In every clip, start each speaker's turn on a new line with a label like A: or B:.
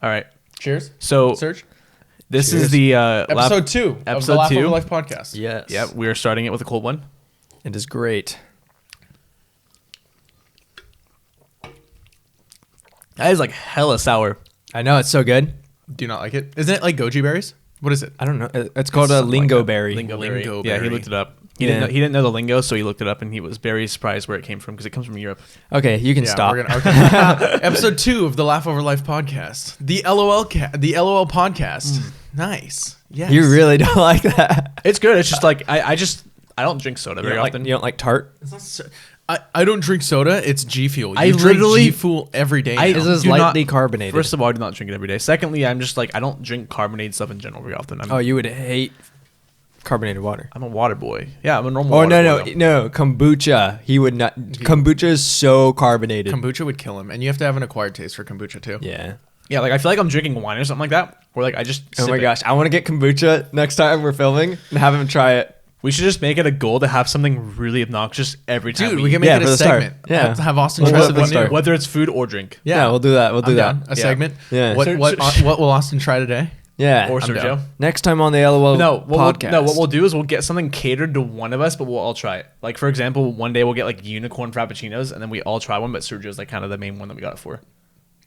A: All right.
B: Cheers.
A: So
B: Serge.
A: this
B: Cheers.
A: is the
B: Episode 2 of the
A: episode
B: Laugh
A: 2?
B: Over Life podcast.
C: Yes.
A: Yeah, we are starting it with a cold one.
C: It is great.
A: That is like hella sour.
C: I know, it's so good.
B: Do you not like it? Isn't it like goji berries? What is it?
C: I don't know. It's called a
A: Something like
C: lingo
A: that.
C: berry.
A: Lingo berry.
B: Lingo
A: Yeah, he
B: berry.
A: looked it up. He
C: Yeah.
A: didn't know the lingo, so he looked it up, and he was very surprised where it came from because it comes from Europe.
C: Okay, you can stop.
B: We're gonna, okay. Episode 2 of the Laugh Over Life podcast. The LOL podcast. Nice. Yes.
C: You really don't like that.
A: It's good. It's just like I don't drink soda
C: You
A: very
C: don't,
A: often.
C: you don't like tart?
B: It's not I don't drink soda. It's G Fuel.
A: I
B: You drink
A: literally-
B: G Fuel every day.
A: I-
B: now.
C: This is
A: do not-
C: lightly carbonated.
A: First of all, I do not drink it every day. Secondly, I'm just like I don't drink carbonated stuff in general very often.
C: Oh, you would hate carbonated water.
A: I'm a water boy. Yeah, I'm a normal.
C: Oh,
A: water
C: no,
A: boy,
C: no, kombucha. He would not. Kombucha is so carbonated.
B: Kombucha would kill him, and you have to have an acquired taste for kombucha too.
C: Yeah.
A: Yeah, like I feel like I'm drinking wine or something like that, or like I just.
C: Oh
A: sip
C: my
A: it.
C: gosh, I want to get kombucha next time we're filming and have him try it.
A: We should just make it a goal to have something really obnoxious every time.
B: Dude, we can make
C: Yeah,
B: it
C: for
B: a
C: the start.
B: segment.
C: Yeah.
B: Have Austin
C: Well,
B: try
C: for the
B: something
C: start.
B: new.
A: whether it's food or drink.
C: Yeah, we'll do that. We'll do
B: I'm
C: that.
B: down. A
A: Yeah.
B: segment.
C: Yeah.
B: What will Austin try today?
C: Yeah.
A: Or
B: I'm
A: Sergio.
B: down.
C: Next time on the LOL podcast.
A: What we'll do is we'll get something catered to one of us, but we'll all try it. Like for example, one day we'll get like unicorn frappuccinos, and then we all try one. But Sergio's like kind of the main one that we got it for.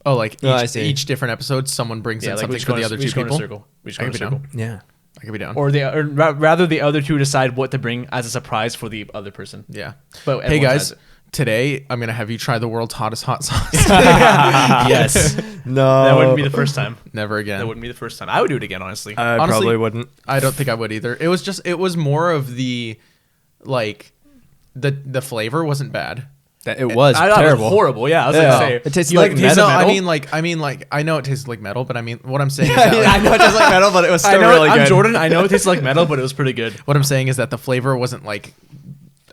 B: Oh, like
C: Oh, I
B: each,
C: see.
B: each different episode, someone brings in
A: Yeah, like
B: something
A: we just
B: for
A: go
B: the
A: in
B: other
A: we
B: two
A: just go in a
B: people.
A: circle. We just
B: I
A: go in a
B: could be
A: circle.
B: down.
C: Yeah.
B: I could be down.
A: Rather the other two decide what to bring as a surprise for the other person.
B: Yeah.
A: But
B: Hey
A: everyone
B: guys,
A: tries it.
B: today I'm gonna have you try the world's hottest hot sauce.
A: Yes,
C: No.
A: that wouldn't be the first time.
B: Never again.
A: That wouldn't be the first time. I would do it again, honestly.
C: I
B: Honestly-
C: probably wouldn't.
B: I don't think I would either. It was more of the, like, the flavor wasn't bad.
C: It was
A: I thought
C: terrible.
A: It was horrible. Yeah, I was
C: Yeah.
A: gonna say
C: It tastes
A: you
C: like
A: taste
C: metal.
A: of
B: No,
A: metal?
B: I mean, I know it tastes like metal, but I mean, what I'm saying is
C: I,
B: that,
C: mean,
B: like,
C: I know it tastes like metal, but it was
A: I
C: still
A: know
C: really
A: I'm
C: good.
A: Jordyn. I know it tastes like metal, but it was pretty good.
B: what I'm saying is that the flavor wasn't like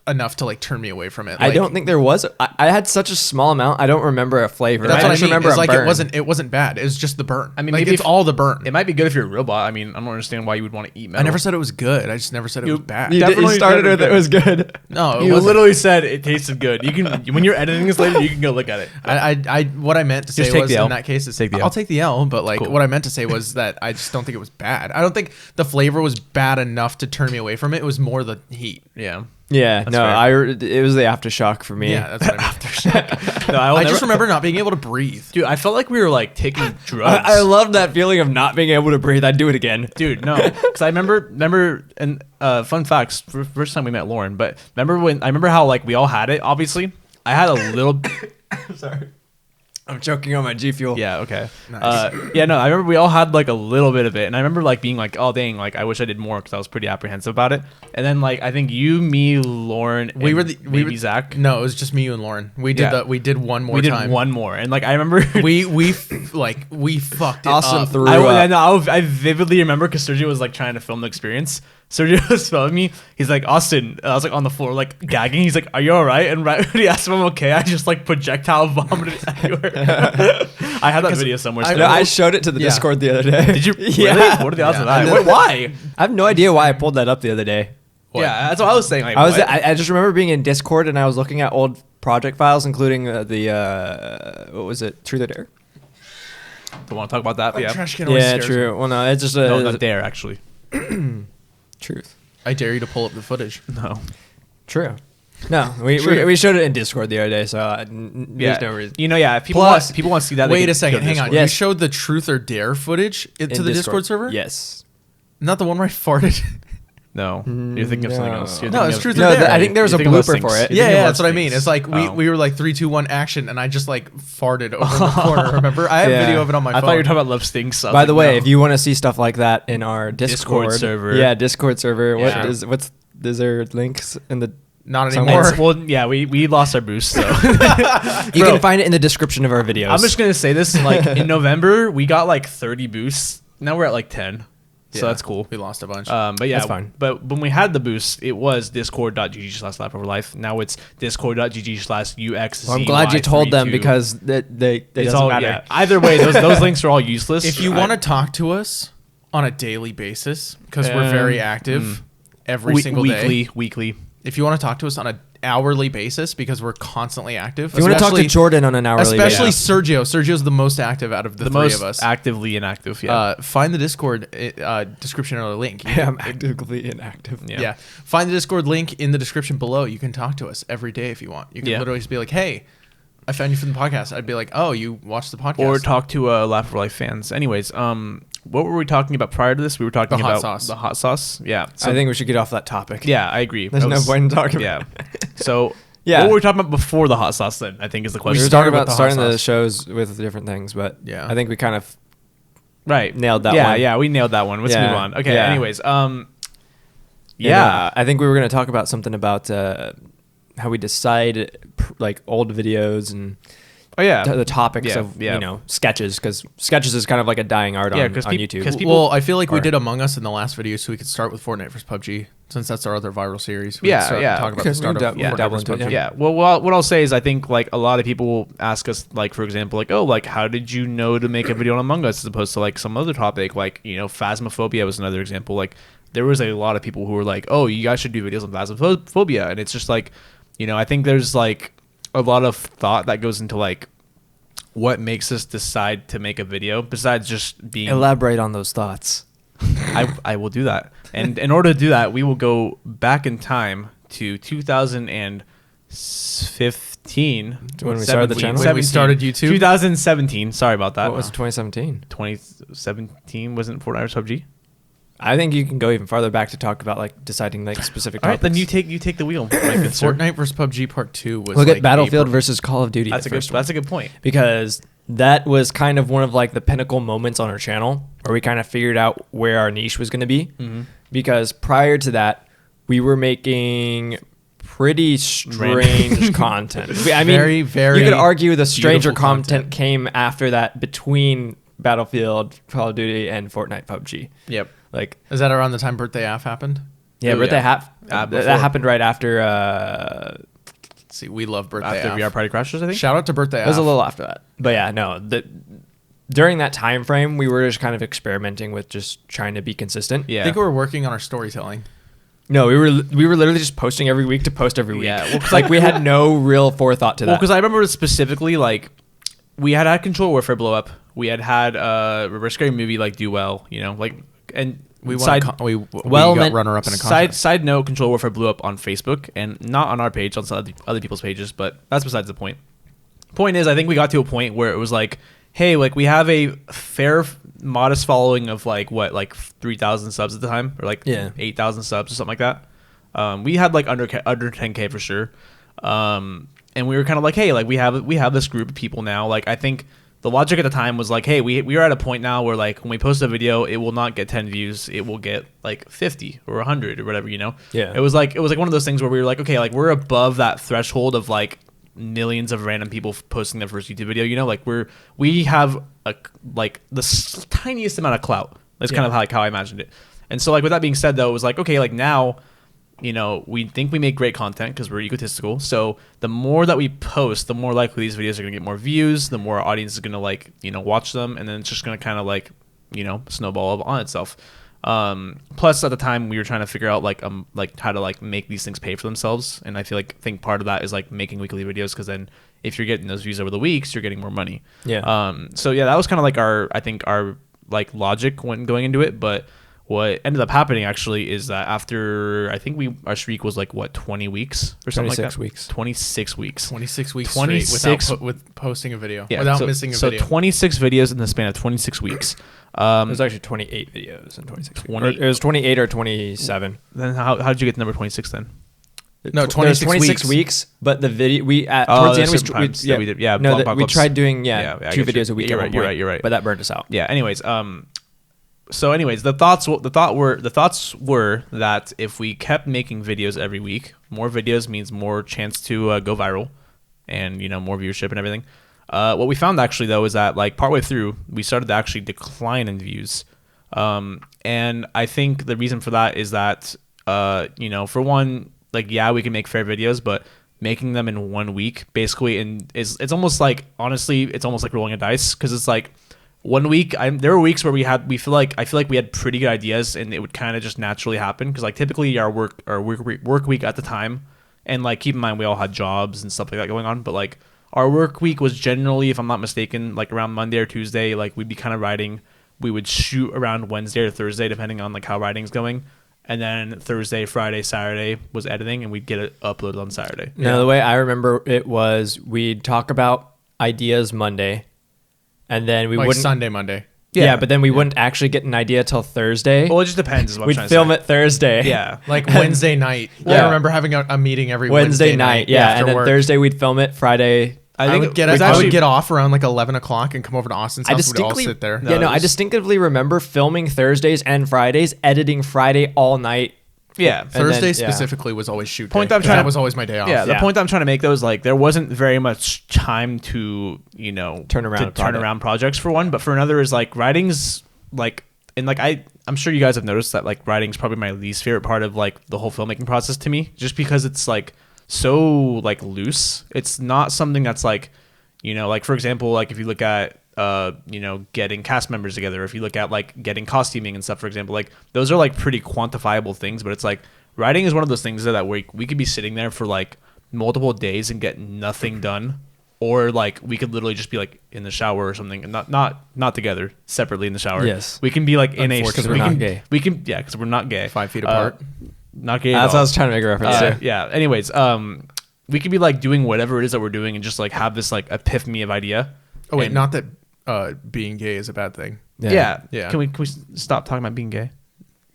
B: enough to like turn me away from it.
C: I
B: Like,
C: don't think there was. I had such a small amount. I don't remember a flavor.
B: That's
C: I
B: what I
C: just
B: mean.
C: remember
B: It's
C: a
B: like
C: burn.
B: it wasn't bad. It was just the burn.
A: I mean,
B: like
A: maybe
B: it's
A: if-
B: all the burn.
A: It might be good if you're a robot. I mean, I don't understand why you would want to eat metal.
B: I never said it was good. I just never said it was bad.
C: You
A: Definitely
C: started
A: better
C: with it was good.
B: No, it
A: You
B: wasn't.
A: literally said it tasted good. You can when you're editing this later, you can go look at it.
B: I what I meant to say
A: Just take
B: was
A: the L.
B: in that case is
A: Take the L.
B: I'll take the L, but like
A: Cool.
B: what I meant to say was that I just don't think it was bad. I don't think the flavor was bad enough to turn me away from it. It was more the heat.
A: Yeah.
C: Yeah, no,
A: fair.
C: it was the aftershock for me.
B: Yeah, that's what I mean.
A: No,
B: I just remember not being able to breathe.
A: Dude, I felt like we were like taking drugs.
C: I love that feeling of not being able to breathe. I'd do it again.
A: Dude, no, because I remember, and fun facts. First time we met Lauren, but I remember how like we all had it. Obviously, I had a little.
C: Sorry. I'm choking on my G Fuel.
A: Yeah. Okay.
B: Nice.
A: Yeah. No, I remember we all had like a little bit of it, and I remember like being like, "Oh dang!" Like I wish I did more because I was pretty apprehensive about it. And then like I think you, me, Lauren, and maybe Zach.
B: No, it was just me, you, and Lauren. We did
A: Yeah.
B: we did one more
A: We did
B: time.
A: one more, and like I remember
B: We fucked it
C: Austin
B: up.
C: threw
A: I
C: up.
A: vividly remember because Sergio was like trying to film the experience. Sergio was filming me. He's like, Austin. I was like on the floor, like gagging. He's like, "Are you all right?" And right when he asked if I'm okay, I just like projectile vomited everywhere. I had that video somewhere.
C: No, I showed it to the
B: Yeah.
C: Discord the other day.
A: Did you?
C: Yeah.
A: Really? What are the odds of
B: Yeah.
A: that? Wait, why?
C: I have no idea why I pulled that up the other day.
A: Yeah, that's what I was saying. Like,
C: I was.
A: what?
C: I just remember being in Discord and I was looking at old project files, including the what was it? Truth or Dare?
A: Don't want to talk about that. But yeah.
B: Trash can always
C: Yeah,
B: scares me.
C: true. Well, no, it's just
A: No, not dare actually.
C: truth.
B: I dare you to pull up the footage.
A: No.
C: True. No, we showed it in Discord the other day, so
A: Yeah.
C: there's no reason.
A: You know, yeah. If people
B: Plus-
A: want to see that. they
B: Wait
A: can
B: a second,
A: go to
B: hang on.
A: Discord.
C: Yes.
B: You showed the Truth or Dare footage to
C: In
B: the Discord server?
C: Yes.
B: Not the one where I farted.
A: No, you're thinking of something
C: No.
A: else. You're
B: No,
A: thinking
B: it's
A: of-
B: Truth or
C: No,
B: Dare.
C: I think there was
A: You're
C: a
A: thinking of
C: blooper
A: things.
C: for it.
A: You're
B: Yeah,
A: thinking of
B: that's what I
A: things.
B: mean. It's like
A: Oh.
B: we were like 3, 2, 1 action, and I just like farted over in the corner. Remember? I have
C: Yeah.
B: video of it on my
A: I
B: phone.
A: thought you were talking about love stings. So I was
C: By
A: like,
C: the way,
A: no.
C: if you want to see stuff like that in our Discord
A: server.
C: yeah, Discord server.
A: Yeah.
C: Is there links in the?
B: Not
C: Some
B: anymore.
A: It's- well, yeah, we lost our boost. So
C: You can find it in the description of our videos.
A: I'm just gonna say this: like in November, we got like 30 boosts. Now we're at like 10, so
B: Yeah,
A: that's cool.
B: We lost a bunch.
A: But yeah,
C: That's fine.
A: But when we had the boost, it was discord.gg/lifeoverlife. Now it's discord.gg/uxzy.
C: Well, I'm glad you told them because it
A: it's
C: doesn't
A: all
C: matter.
A: yeah. Either way, those links are all useless.
B: if you want to talk to us on a daily basis, because we're very active every single day.
A: weekly.
B: If you want to talk to us on hourly basis because we're constantly active.
C: If you want to talk to Jordyn on an hourly basis.
B: Especially Sergio. Sergio's the most active out of the three
A: most
B: of us.
A: actively inactive. Yeah.
B: Find the Discord description or link.
C: Yeah, I'm actively inactive.
B: Yeah. Find the Discord link in the description below. You can talk to us every day if you want. You can literally just be like, hey, I found you from the podcast. I'd be like, oh, you watched the podcast.
A: Or talk to Laugh for Life fans. Anyways, what were we talking about prior to this? We were talking about the hot sauce. Yeah.
C: So, I think we should get off that topic.
A: Yeah, I agree.
C: There's no point in talking about it.
A: Yeah. So what were we talking about before the hot sauce then? I think is the question.
C: We were talking about starting the shows with different things, but
B: yeah,
C: I think we kind of
A: nailed
C: that one.
A: Yeah, we nailed that one. Let's move on. Okay, anyways. I
C: think we were going to talk about something about how we decide like old videos and the topics of sketches, because sketches is kind of like a dying art on YouTube.
B: Well, I feel like we did Among Us in the last video, so we could start with Fortnite vs. PUBG since that's our other viral series.
A: We
B: talk about the start of Fortnite vs. PUBG.
A: Yeah. Well, what I'll say is I think like a lot of people will ask us, like, for example, like, oh, like how did you know to make a video on Among Us as opposed to like some other topic, like, you know, phasmophobia was another example. Like there was a lot of people who were like, oh, you guys should do videos on phasmophobia, and it's just like, you know, I think there's like a lot of thought that goes into like what makes us decide to make a video besides just being.
C: Elaborate on those thoughts.
A: I will do that. And in order to do that, we will go back in time to 2015.
C: When we started the channel?
B: When we started YouTube?
A: 2017. Sorry about that.
C: What was 2017?
A: 2017 wasn't Fortnite or PUBG?
C: I think you can go even farther back to talk about like deciding like specific topics.
A: All right, then you take the wheel.
B: Fortnite vs. PUBG Part 2 was
C: look at Battlefield versus Call of Duty.
A: That's a good point.
C: Because that was kind of one of like the pinnacle moments on our channel where we kind of figured out where our niche was going to be. Mm-hmm. Because prior to that, we were making pretty strange content. I mean,
B: very, very
C: you could argue the stranger content came after that between Battlefield, Call of Duty, and Fortnite PUBG.
B: Yep.
C: Like,
B: is that around the time Birthday App happened?
C: Yeah, Birthday App. That happened right after.
B: See, we love Birthday
A: after
B: App.
A: VR Party Crashers, I think.
B: Shout out to Birthday App.
C: It was a little after that, but yeah, no. During that time frame, we were just kind of experimenting with just trying to be consistent.
B: Yeah, I think we were working on our storytelling.
C: No, we were literally just posting every week to post every week.
A: Yeah, well,
C: like we had no real forethought to that.
A: Well, because I remember specifically like we had Control Warfare blow up. We had Reverse Scary Movie like do well, you know, like. And
B: we got runner up in a contest.
A: Side note: Control Warfare blew up on Facebook and not on our page, on some other people's pages. But that's besides the point. Point is, I think we got to a point where it was like, hey, like we have a fair, modest following of like 3,000 subs at the time, or like 8,000 subs or something like that. We had like under 10K for sure, and we were kind of like, hey, like we have this group of people now. Like I think. The logic at the time was like, hey, we are at a point now where like when we post a video, it will not get 10 views, it will get like 50 or 100 or whatever, you know.
C: Yeah.
A: It was like one of those things where we were like, okay, like we're above that threshold of like millions of random people posting their first YouTube video, you know, like we have like the tiniest amount of clout. That's kind of how I imagined it. And so like with that being said though, it was like, okay, like now, you know, we think we make great content because we're egotistical. So the more that we post, the more likely these videos are going to get more views, the more our audience is going to like, you know, watch them. And then it's just going to kind of like, you know, snowball on itself. Plus at the time we were trying to figure out like how to like make these things pay for themselves. And I think part of that is like making weekly videos, because then if you're getting those views over the weeks, you're getting more money.
C: Yeah.
A: So yeah, that was kind of like our like logic when going into it. But what ended up happening actually is that after I think our streak was like what 20 weeks or something like that. 26 weeks.
B: 26 weeks.
A: 26
B: with posting a video.
A: Yeah,
B: without missing a video.
A: So 26 videos in the span of 26 weeks.
C: It was actually 28 videos in 26 weeks. It was 28 or 27.
A: Then how did you get the number 26 then?
B: No, 26
C: weeks. But the video towards the end we tried doing 2 videos a week.
A: You're right.
C: But that burned us out.
A: Yeah. Anyways, the thoughts were that if we kept making videos every week, more videos means more chance to go viral, and you know, more viewership and everything. What we found actually though is that like partway through we started to actually decline in views, and I think the reason for that is that you know, for one, like we can make fair videos, but making them in 1 week basically it's almost like, honestly, it's almost like rolling a dice, because it's like 1 week there were weeks where I feel like we had pretty good ideas and it would kind of just naturally happen, because like typically our work week at the time And like keep in mind we all had jobs and stuff like that going on, but like our work week was generally, if I'm not mistaken, like around Monday or Tuesday, like we'd be kind of writing. We would shoot around Wednesday or Thursday depending on like how writing's going. And then Thursday, Friday, Saturday was editing, and we'd get it uploaded on Saturday.
C: No, the way I remember it was we'd talk about ideas Monday, and then we
B: like
C: wouldn't
B: Sunday, Monday.
C: Yeah, but then we wouldn't actually get an idea till Thursday.
A: Well, it just depends. Is what
C: We'd
A: I'm trying to
C: film
A: say.
C: it Thursday.
A: Yeah,
B: Like Wednesday night.
C: Yeah.
B: I remember having a meeting every
C: Wednesday night. Yeah,
B: after
C: and then
B: work.
C: Thursday we'd film it. Friday.
B: I would get
A: actually
B: get off around like 11 o'clock and come over to Austin's house. We'd all sit there.
C: I distinctly remember filming Thursdays and Fridays, editing Friday all night.
A: yeah.
B: Thursday specifically was always shoot day.
A: Point I'm trying
B: that
A: to-
B: was always my day off.
A: Yeah, the
C: Yeah.
A: point I'm trying to make though is like there wasn't very much time to
C: Turn around a
A: turn
C: project.
A: around projects for one, but for another is like writing's like, and like I'm sure you guys have noticed that like writing's probably my least favorite part of like the whole filmmaking process to me, just because it's like so like loose. It's not something that's like, like for example, like if you look at getting cast members together, if you look at like getting costuming and stuff, for example, like those are like pretty quantifiable things, but it's like writing is one of those things that we could be sitting there for like multiple days and get nothing done, or like we could literally just be like in the shower or something, and not together, separately in the shower.
C: Yes.
A: We can be like in a
C: Because we're not gay.
A: We can because we're not gay.
B: 5 feet apart.
A: Not gay. At
C: That's what
A: all.
C: I was trying to make a reference to.
A: Yeah. Anyways, we could be like doing whatever it is that we're doing and just like have this like epiphany of idea.
B: Oh wait,
A: And-
B: not that being gay is a bad thing.
A: Yeah.
B: Yeah.
A: Can we stop talking about being gay?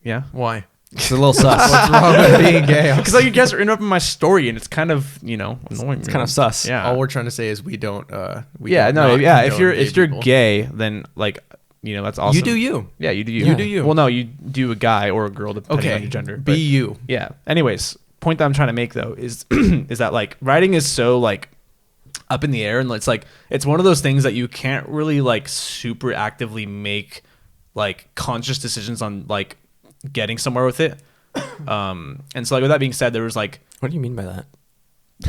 A: Yeah.
B: Why?
C: It's a little sus.
B: What's wrong with being gay?
A: Because like you guys are interrupting my story and it's kind of annoying.
C: It's kind of sus.
A: Yeah.
B: All we're trying to say is we don't. We
A: yeah.
B: do
A: No.
B: not
A: Yeah.
B: condone
A: If you're
B: people.
A: gay, then like that's awesome.
B: You do you.
A: Yeah. You do you.
B: You do you.
A: Well, no, you do a guy or a girl depending on
B: Okay.
A: your gender.
B: Be
A: but-
B: you.
A: Yeah. Anyways, point that I'm trying to make though is is that like writing is so like up in the air, and it's like it's one of those things that you can't really like super actively make like conscious decisions on like getting somewhere with it. And so like with that being said, there was like,
C: What do you mean by that?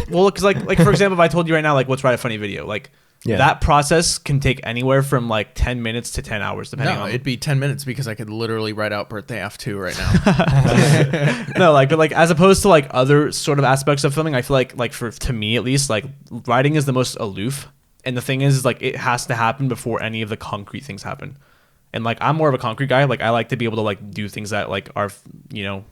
A: well, because like for example, if I told you right now like let's write a funny video, like
C: Yeah.
A: that process can take anywhere from like 10 minutes to 10 hours depending
B: No,
A: on
B: it'd be 10 minutes because I could literally write out birthday F2 right now.
A: no, like, but like as opposed to like other sort of aspects of filming, I feel like to me at least, like writing is the most aloof. And the thing is like it has to happen before any of the concrete things happen. And like I'm more of a concrete guy. Like I like to be able to like do things that like are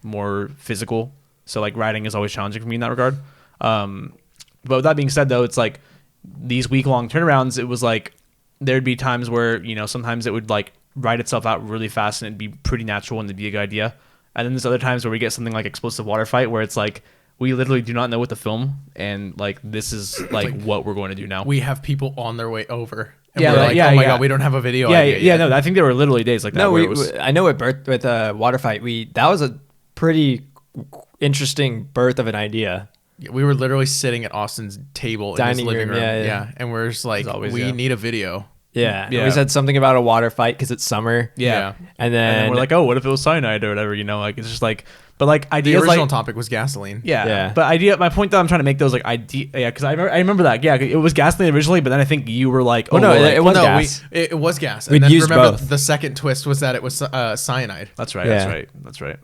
A: more physical. So like writing is always challenging for me in that regard. But with that being said though, it's like these week-long turnarounds, it was like there'd be times where sometimes it would like write itself out really fast and it'd be pretty natural and it'd be a good idea. And then there's other times where we get something like Explosive Water Fight where it's like we literally do not know what to film, and like this is like what we're going to do now.
B: We have people on their way over. And
A: Yeah,
B: we're
A: like,
B: like,
A: yeah,
B: oh my
A: yeah.
B: God, we don't have a video
A: yeah,
B: idea
A: yeah,
B: yet.
A: no, I think there were literally days like that.
C: No,
A: where it was,
C: I know with Water Fight, that was a pretty interesting birth of an idea.
B: We were literally sitting at Austin's table in his
C: Dining
B: living
C: room,
B: room.
C: yeah.
B: And we're just like,
A: As always,
B: we
A: yeah.
B: need a video.
C: Yeah.
A: Yeah.
C: We said something about a water fight because it's summer.
A: yeah.
C: And
A: And
C: then
A: then we're like, oh, what if it was cyanide or whatever? Like it's just like, but like
B: The
A: ideas
B: original
A: like
B: topic was gasoline.
A: yeah. But my point that I'm trying to make though is like idea, yeah, because I remember that, yeah, it was gasoline originally, but then I think you were like,
C: Oh, no,
A: well, like-
C: it was
B: No,
C: gas.
B: it was gas.
C: We'd
B: And then
C: used
B: remember
C: both.
B: the second twist was that it was cyanide.
A: That's right.
C: Yeah.
A: That's right.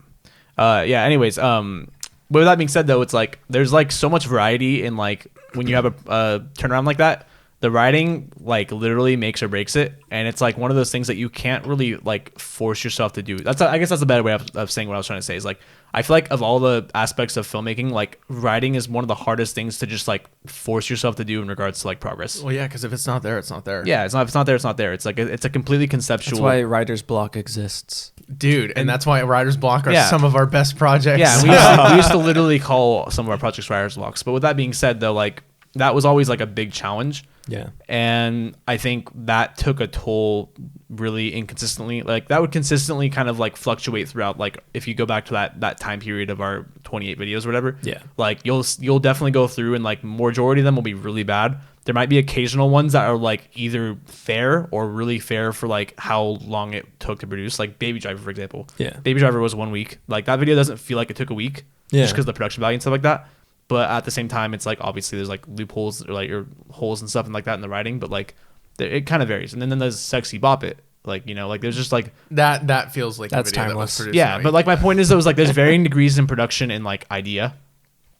A: Yeah. Anyways, but with that being said, though, it's like there's like so much variety in like when you have a turnaround like that. The writing like literally makes or breaks it, and it's like one of those things that you can't really like force yourself to do. I guess that's a better way of saying what I was trying to say. Is like I feel like of all the aspects of filmmaking, like writing is one of the hardest things to just like force yourself to do in regards to like progress.
B: Well, yeah, because if it's not there, it's not there.
A: Yeah, if it's not there, it's not there. It's like it's a completely conceptual.
C: that's why writer's block exists.
B: Dude, and that's why Writer's Block are
A: Yeah.
B: some of our best projects.
A: Yeah, we used to literally call some of our projects writer's blocks. But with that being said, though, like that was always like a big challenge.
C: Yeah.
A: And I think that took a toll really inconsistently. Like that would consistently kind of like fluctuate throughout. Like if you go back to that time period of our 28 videos or whatever.
C: Yeah.
A: Like you'll definitely go through and like majority of them will be really bad. There might be occasional ones that are like either fair or really fair for like how long it took to produce. Like Baby Driver, for example.
C: Yeah.
A: Baby Driver was 1 week. Like that video doesn't feel like it took a week.
C: Yeah.
A: Just because of the production value and stuff like that. But at the same time, it's like obviously there's like loopholes or like or holes and stuff and like that in the writing. But like it kind of varies. And then there's Sexy Bop It. Like like there's just like
B: that feels like
C: That's
B: a video
C: timeless.
B: that was produced.
A: yeah.
B: in
A: But like my point is there was like there's varying degrees in production and like idea.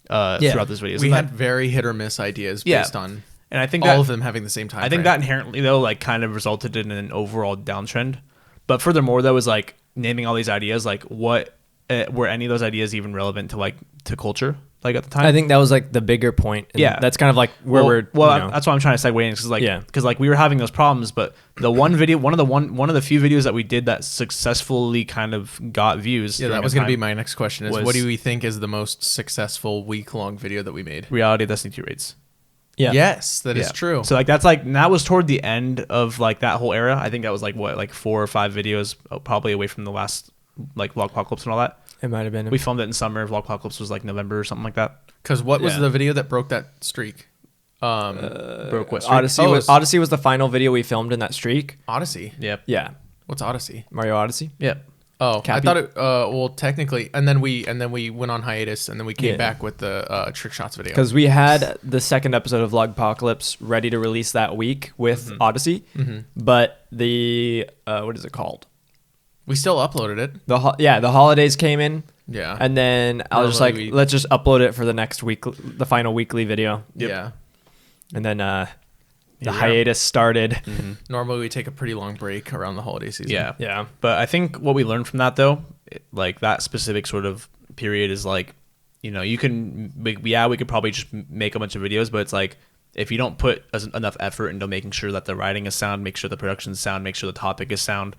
A: throughout this video.
B: We had very hit or miss ideas based on
A: and I think
B: all of them having the same time.
A: I think that inherently though like kind of resulted in an overall downtrend. But furthermore, that was like naming all these ideas. Like, what were any of those ideas even relevant to like to culture? Like at the time,
C: I think that was like the bigger point.
A: Yeah,
C: that's kind of like where we're.
A: That's why I'm trying to segue in because like we were having those problems, but the one video, one of the few videos that we did that successfully kind of got views.
B: Yeah, that was going to be my next question. Is what do we think is the most successful week-long video that we made?
A: Reality Destiny 2 raids.
B: Yeah. Yes, that is true.
A: So like that was toward the end of like that whole era. I think that was like 4 or 5 videos, probably away from the last like Vlogpocalypse and all that.
C: It might have been.
A: We filmed it in summer. Vlogpocalypse was like November or something like that.
B: Because what was the video that broke that streak?
A: Broke what streak?
C: Odyssey was the final video we filmed in that streak.
B: Odyssey.
A: Yep.
C: Yeah.
B: What's Odyssey?
C: Mario Odyssey.
A: Yep.
B: Oh, Cappy? I thought it. Well, technically, and then we went on hiatus, and then we came back with the trick shots video
C: because we had the second episode of Vlogpocalypse ready to release that week with Odyssey, but the what is it called?
B: We still uploaded it.
C: The holidays came in.
B: Yeah,
C: and then I was just like, let's just upload it for the next week, the final weekly video.
B: Yep. Yeah,
C: and then the hiatus started.
B: Normally we take a pretty long break around the holiday season.
A: Yeah. But I think what we learned from that though, like that specific sort of period is like, you know, we could probably just make a bunch of videos, but it's like, if you don't put enough effort into making sure that the writing is sound, make sure the production is sound, make sure the topic is sound,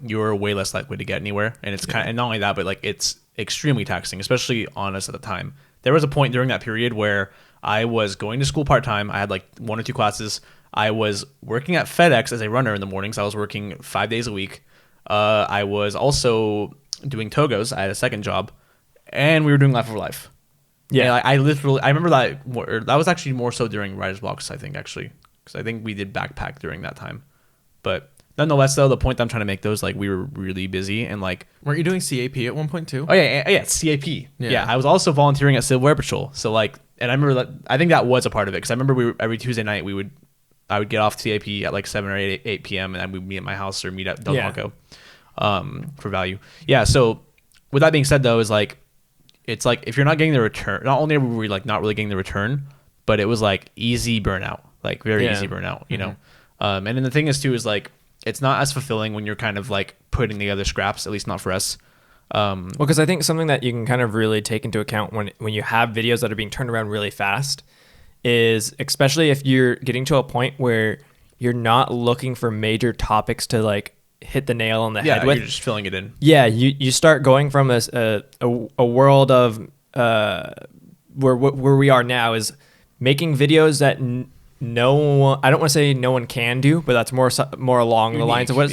A: you're way less likely to get anywhere. And it's and not only that, but like it's extremely taxing, especially on us at the time. There was a point during that period where I was going to school part-time. I had like 1 or 2 classes. I was working at FedEx as a runner in the mornings. I was working 5 days a week. I was also doing Togos. I had a second job, and we were doing Life over Life. Yeah, I remember that was actually more so during Writer's Blocks, I think, actually, because I think we did Backpack during that time. But nonetheless, though, the point that I'm trying to make though is like we were really busy and like.
B: Weren't you doing CAP at one point too?
A: Oh yeah, CAP. Yeah, I was also volunteering at Civil Air Patrol. So like, and I remember that I think that was a part of it because I remember every Tuesday night I would get off CAP at like 7 or 8 p.m. and then we'd meet at my house or meet at Del Blanco, for value. Yeah. So with that being said though, is like, it's like if you're not getting the return, not only were we like not really getting the return, but it was like easy burnout, like very easy burnout, you know. And then the thing is too is like it's not as fulfilling when you're kind of like putting together scraps, at least not for us.
C: Well, because I think something that you can kind of really take into account when you have videos that are being turned around really fast is, especially if you're getting to a point where you're not looking for major topics to like hit the nail on the head with.
A: You're just filling it in.
C: Yeah, you start going from a world of where we are now is making videos that no one, I don't want to say no one can do, but that's more along the lines of what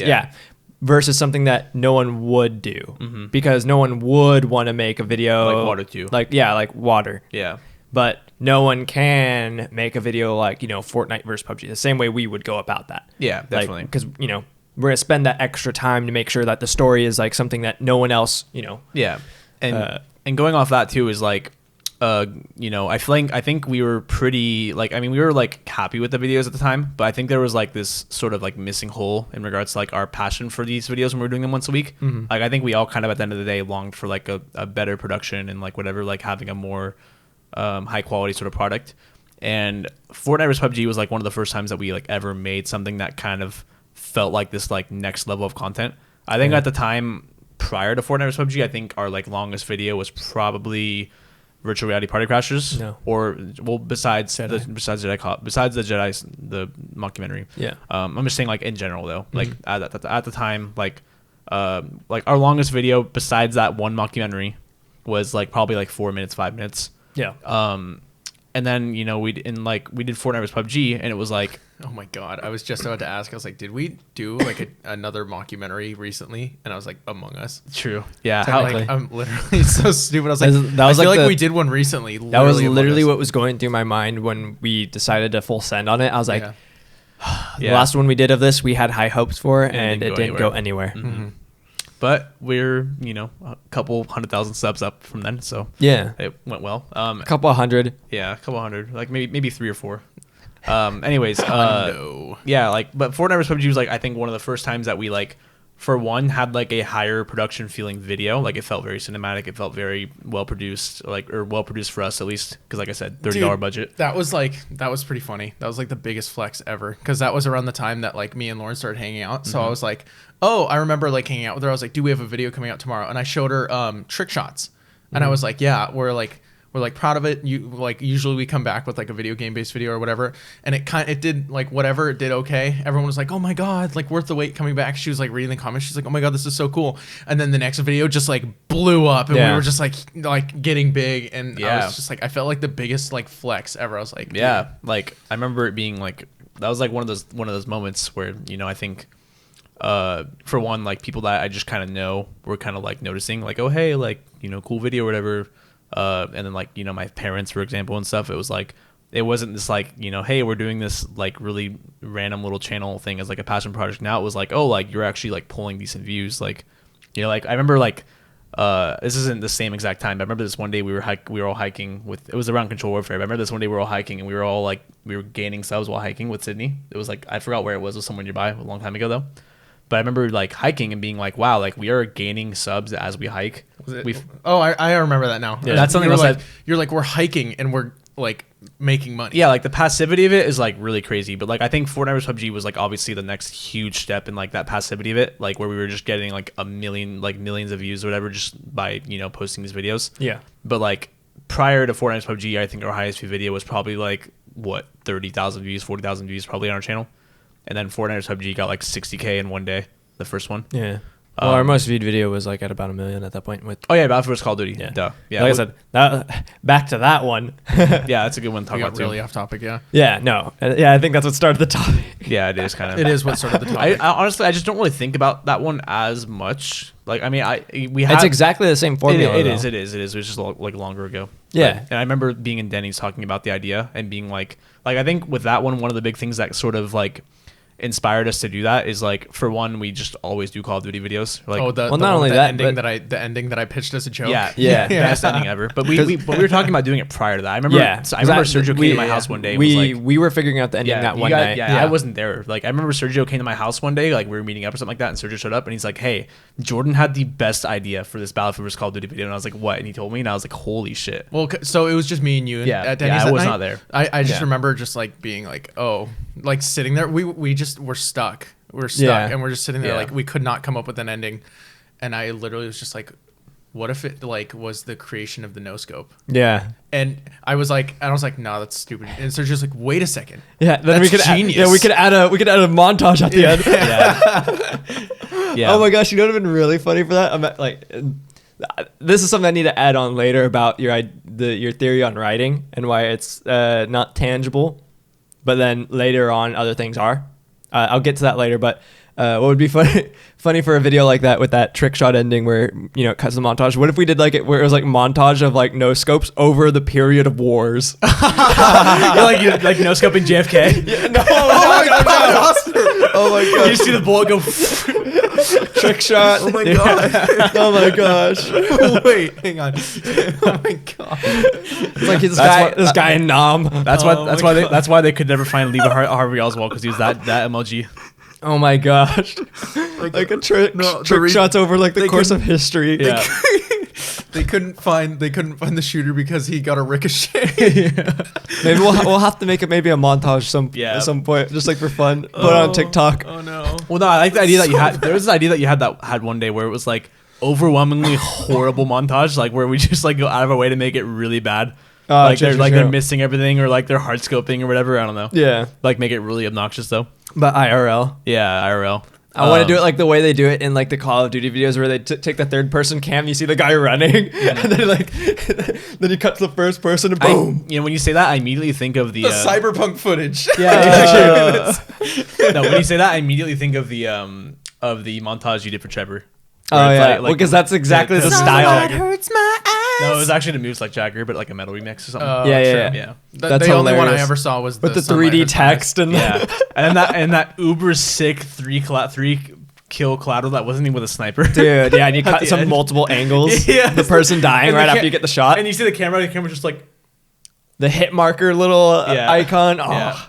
C: versus something that no one would do because no one would want to make a video
A: like water too.
C: Like water.
A: Yeah.
C: But no one can make a video like, you know, Fortnite versus PUBG the same way we would go about that.
A: Yeah, definitely.
C: Because, you know, we're going to spend that extra time to make sure that the story is like something that no one else, you know.
A: Yeah. And going off that too is like, you know, I think we were pretty like, I mean, we were like happy with the videos at the time, but I think there was like this sort of like missing hole in regards to like our passion for these videos when we were doing them once a week. Like I think we all kind of at the end of the day longed for like a better production and like whatever, like having a more high quality sort of product. And Fortnite vs PUBG was like one of the first times that we like ever made something that kind of felt like this like next level of content. I think at the time prior to Fortnite vs PUBG, I think our like longest video was probably Virtual Reality Party Crashers, or well, besides the mockumentary. Yeah. I'm just saying like in general though, like at the time, like our longest video besides that one mockumentary was like probably like 4 minutes, 5 minutes.
C: Yeah.
A: And then you know we did Fortnite vs PUBG, and it was like,
B: oh my god, I was just about to ask. I was like, did we do like another mockumentary recently? And I was like, Among Us.
A: True. Yeah.
B: Like, I'm literally so stupid. I was like, I feel like we did one recently.
C: That was literally what was going through my mind when we decided to full send on it. I was like, the last one we did of this, we had high hopes for, and it didn't go anywhere.
A: But we're, you know, a couple 100,000 subs up from then, so
C: yeah,
A: it went well.
C: A couple 100.
A: Yeah, a couple 100, like maybe 3 or 4. Anyways, yeah, like, but Fortnite vs PUBG was like I think one of the first times that we like for one, had like a higher production feeling video. Like it felt very cinematic. It felt very well produced, or well produced for us at least. Because like I said, $30 budget.
B: That was pretty funny. That was like the biggest flex ever. Because that was around the time that like me and Lauren started hanging out. So I was like, oh, I remember like hanging out with her. I was like, do we have a video coming out tomorrow? And I showed her trick shots, and I was like, yeah, we're like proud of it. You like usually we come back with like a video game based video or whatever, and it did like whatever, it did okay. Everyone was like, oh my god, like worth the wait coming back. She was like reading the comments, she's like, oh my god, this is so cool. And then the next video just like blew up, and we were just like getting big, and I was just like, I felt like the biggest like flex ever. I was like,
A: yeah, like I remember it being like, that was like one of those moments where, you know, I think for one, like people that I just kind of know were kind of like noticing like, oh hey, like, you know, cool video or whatever. And then like, you know, my parents, for example, and stuff, it was like, it wasn't this like, you know, hey, we're doing this like really random little channel thing as like a passion project. Now it was like, oh, like you're actually like pulling decent views. Like, you know, like I remember like, this isn't the same exact time, but I remember this one day we were all hiking with, it was around Control Warfare. I remember this one day we were all hiking, and we were all like, we were gaining subs while hiking with Sydney. It was like, I forgot where it was somewhere nearby a long time ago though. But I remember like hiking and being like, wow, like we are gaining subs as we hike.
B: I remember that now.
A: Yeah, that's something else.
B: Like, you're like, we're hiking and we're like making money.
A: Yeah, like the passivity of it is like really crazy. But like I think Fortnite vs PUBG was like obviously the next huge step in like that passivity of it, like where we were just getting like millions of views or whatever just by, you know, posting these videos.
C: Yeah.
A: But like prior to Fortnite vs PUBG, I think our highest view video was probably like 30,000 views, 40,000 views probably on our channel. And then Fortnite vs PUBG got like 60K in one day, the first one.
C: Yeah. Well, our most viewed video was like at about 1 million at that point. With
A: Battlefield vs Call of Duty.
C: Yeah.
A: Duh. Yeah.
C: Like I said, back to that one.
A: Yeah, that's a good one to talk
B: We
A: about
B: got really
A: too.
B: off topic, yeah.
C: Yeah, no. Yeah, I think that's what started the topic.
A: Yeah, it is kind of.
B: It is what started the topic.
A: I honestly, I just don't really think about that one as much. Like, I mean,
C: It's exactly the same formula.
A: It is. It was just like longer ago.
C: Yeah.
A: And I remember being in Denny's talking about the idea and being like I think with that one of the big things that sort of like inspired us to do that is like, for one, we just always do Call of Duty videos. Like,
C: not only that,
B: the ending that I pitched as a joke.
C: Yeah.
A: Best ending ever. But we were talking about doing it prior to that. I remember.
C: Yeah,
A: I remember Sergio came to my house one day. And
C: we were figuring out the ending that one night.
A: Yeah, I wasn't there. Like, I remember Sergio came to my house one day. Like, we were meeting up or something like that, and Sergio showed up and he's like, "Hey, Jordyn had the best idea for this Battlefield vs Call of Duty video." And I was like, "What?" And he told me, and I was like, "Holy shit!"
B: Well, so it was just me and you. At Denny's
A: I was
B: night.
A: not there.
B: I just remember just like being like, oh, like sitting there. We just were stuck. We're stuck, and we're just sitting there like we could not come up with an ending. And I literally was just like, what if it like was the creation of the no scope?
C: Yeah.
B: And I was like, no, that's stupid. And so just like, wait a second.
C: Yeah, then we could
B: genius.
C: we could add a montage at the end.
A: Yeah.
C: Oh my gosh, you know what would have been really funny for that? I'm like, this is something I need to add on later about your theory on writing and why it's not tangible, but then later on other things are. I'll get to that later, but what would be funny for a video like that with that trick shot ending where, you know, it cuts the montage? What if we did like it where it was like montage of like no scopes over the period of wars?
A: You're like no scoping JFK.
C: Yeah, no. Oh my god!
A: You see the bullet go.
C: Trick shot.
B: Oh my god.
C: Oh my gosh.
B: Wait, hang on. Oh my god.
C: It's like this guy in Nam.
A: That's why they could never find Lee Harvey Oswald, because he was that emoji.
C: Oh my gosh. Like a trick shots over like the course of history.
A: Yeah.
B: They couldn't find the shooter because he got a ricochet.
C: Maybe we'll have to make it maybe a montage at some point, just like for fun. Put it on TikTok.
B: Oh no.
A: Well, no, I like the idea that you had. There was this idea that you had one day where it was like overwhelmingly horrible montage, like where we just like go out of our way to make it really bad. They're missing everything, or like they're hard scoping or whatever. I don't know.
C: Yeah.
A: Like make it really obnoxious though.
C: But IRL.
A: Yeah, IRL.
C: I want to do it like the way they do it in like the Call of Duty videos where they take the third person cam, you see the guy running, and then like then you cut to the first person and boom.
A: When you say that, I immediately think of the
B: cyberpunk footage.
A: Yeah. No, when you say that, I immediately think of the montage you did for Trevor.
C: Oh yeah, because that's exactly the style.
B: Hurts my ass.
A: No, it was actually the Moves Like Jagger, but like a metal remix or something.
C: Yeah.
B: That's the only one I ever saw was
C: with the 3D text and
A: and that uber sick three kill collateral that wasn't even with a sniper.
C: Dude, yeah, and you cut some multiple angles.
A: Yeah,
C: the person dying right after you get the shot,
A: and you see the camera's just like
C: the hit marker little icon. Oh.
A: Yeah.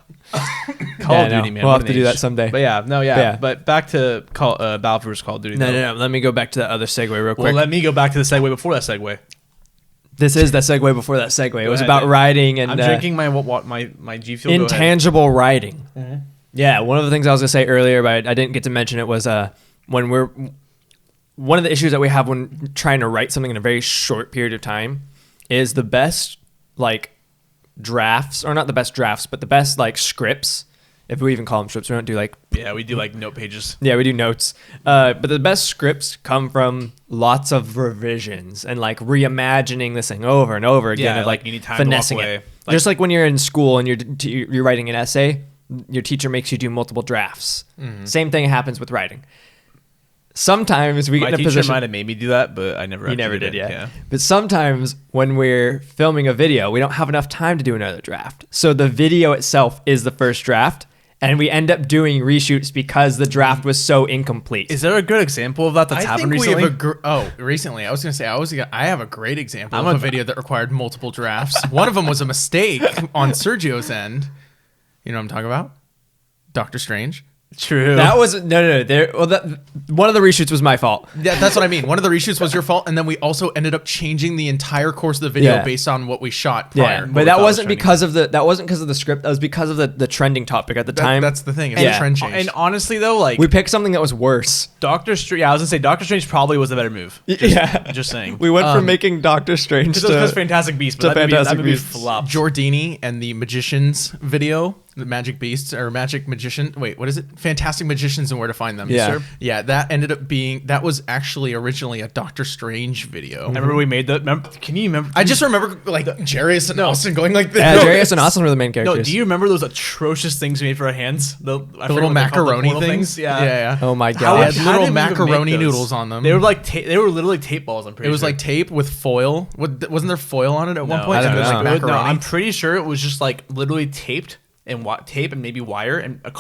A: Call
C: Yeah,
A: of
C: no,
A: Duty, man.
C: we'll
A: what
C: have
A: an
C: to do that
A: age.
C: someday.
A: But yeah, no, yeah.
C: Yeah.
A: But back to Battlefield vs Call of Duty.
C: No,
A: though.
C: no, no. Let me go back to that other segue real quick.
A: Well, let me go back to the segue before that segue.
C: This is that segue before that segue. It was
A: ahead,
C: about
A: man.
C: writing and
A: I'm drinking my G Fuel. Go ahead.
C: intangible writing. Yeah, one of the things I was gonna say earlier, but I didn't get to mention it, was one of the issues that we have when trying to write something in a very short period of time is the best like drafts, or not the best drafts, but the best like scripts. If we even call them scripts, we don't do like
A: Yeah, we do like note pages.
C: yeah, we do notes. But the best scripts come from lots of revisions and like reimagining this thing over and over again.
A: Yeah,
C: of,
A: like, you need time to walk
C: finessing
A: away.
C: it. Just like when you're in school and you're writing an essay, your teacher makes you do multiple drafts. Same thing happens with writing. Sometimes we
A: My
C: get in a
A: teacher
C: position.
A: might have made me do that, but I never.
C: You
A: actually
C: never did, yeah.
A: Yeah.
C: But sometimes when we're filming a video, we don't have enough time to do another draft. So the video itself is the first draft, and we end up doing reshoots because the draft was so incomplete.
A: Is there a good example of that that's happened recently?
B: Recently. I was going to say, I have a great example
A: I'm
B: of
A: a-
B: a video that required multiple drafts. One of them was a mistake on Sergio's end. You know what I'm talking about? Doctor Strange.
A: True.
C: That was no. One of the reshoots was my fault.
B: Yeah, that's what I mean. One of the reshoots was your fault, and then we also ended up changing the entire course of the video
C: Yeah.
B: based on what we shot prior.
C: Yeah, but that wasn't because of the script. That was because of the trending topic at the time.
B: That's the thing. It's
C: Yeah.
B: a trend change.
A: And honestly, though, like
C: We picked something that was worse.
A: Doctor Strange. Yeah, I was gonna say Doctor Strange probably was the better move.
C: Yeah,
A: Just saying.
C: we went from making Doctor Strange
A: Because Fantastic Beasts, but
C: to
A: that
C: Fantastic
A: movie
C: Beasts.
A: flopped.
B: Jordini and the Magicians video, the Magic Beasts or Magic Magician. Wait, what is it? Fantastic Magicians and Where to Find Them.
C: Yeah.
B: Sir? Yeah, that ended up being, that was actually originally a Doctor Strange video.
A: I remember we made that. Can you remember?
B: I just remember like Jarius and Austin going like this.
C: Yeah, Darius and Austin were the main
A: No,
C: characters.
A: do you remember those atrocious things we made for our hands? The
B: little macaroni things?
A: Yeah.
C: Oh my
B: How
C: god!
B: had
A: How
B: little
A: did we even make
B: macaroni
A: those?
B: noodles on them.
A: They were like they were literally tape balls. I'm pretty.
B: It was
A: sure.
B: like tape with foil. Wasn't there foil on it at one point?
C: I don't
B: It was
C: know.
B: like
A: No,
B: macaroni.
A: I'm pretty sure it was just like literally taped and tape and maybe wire and
C: a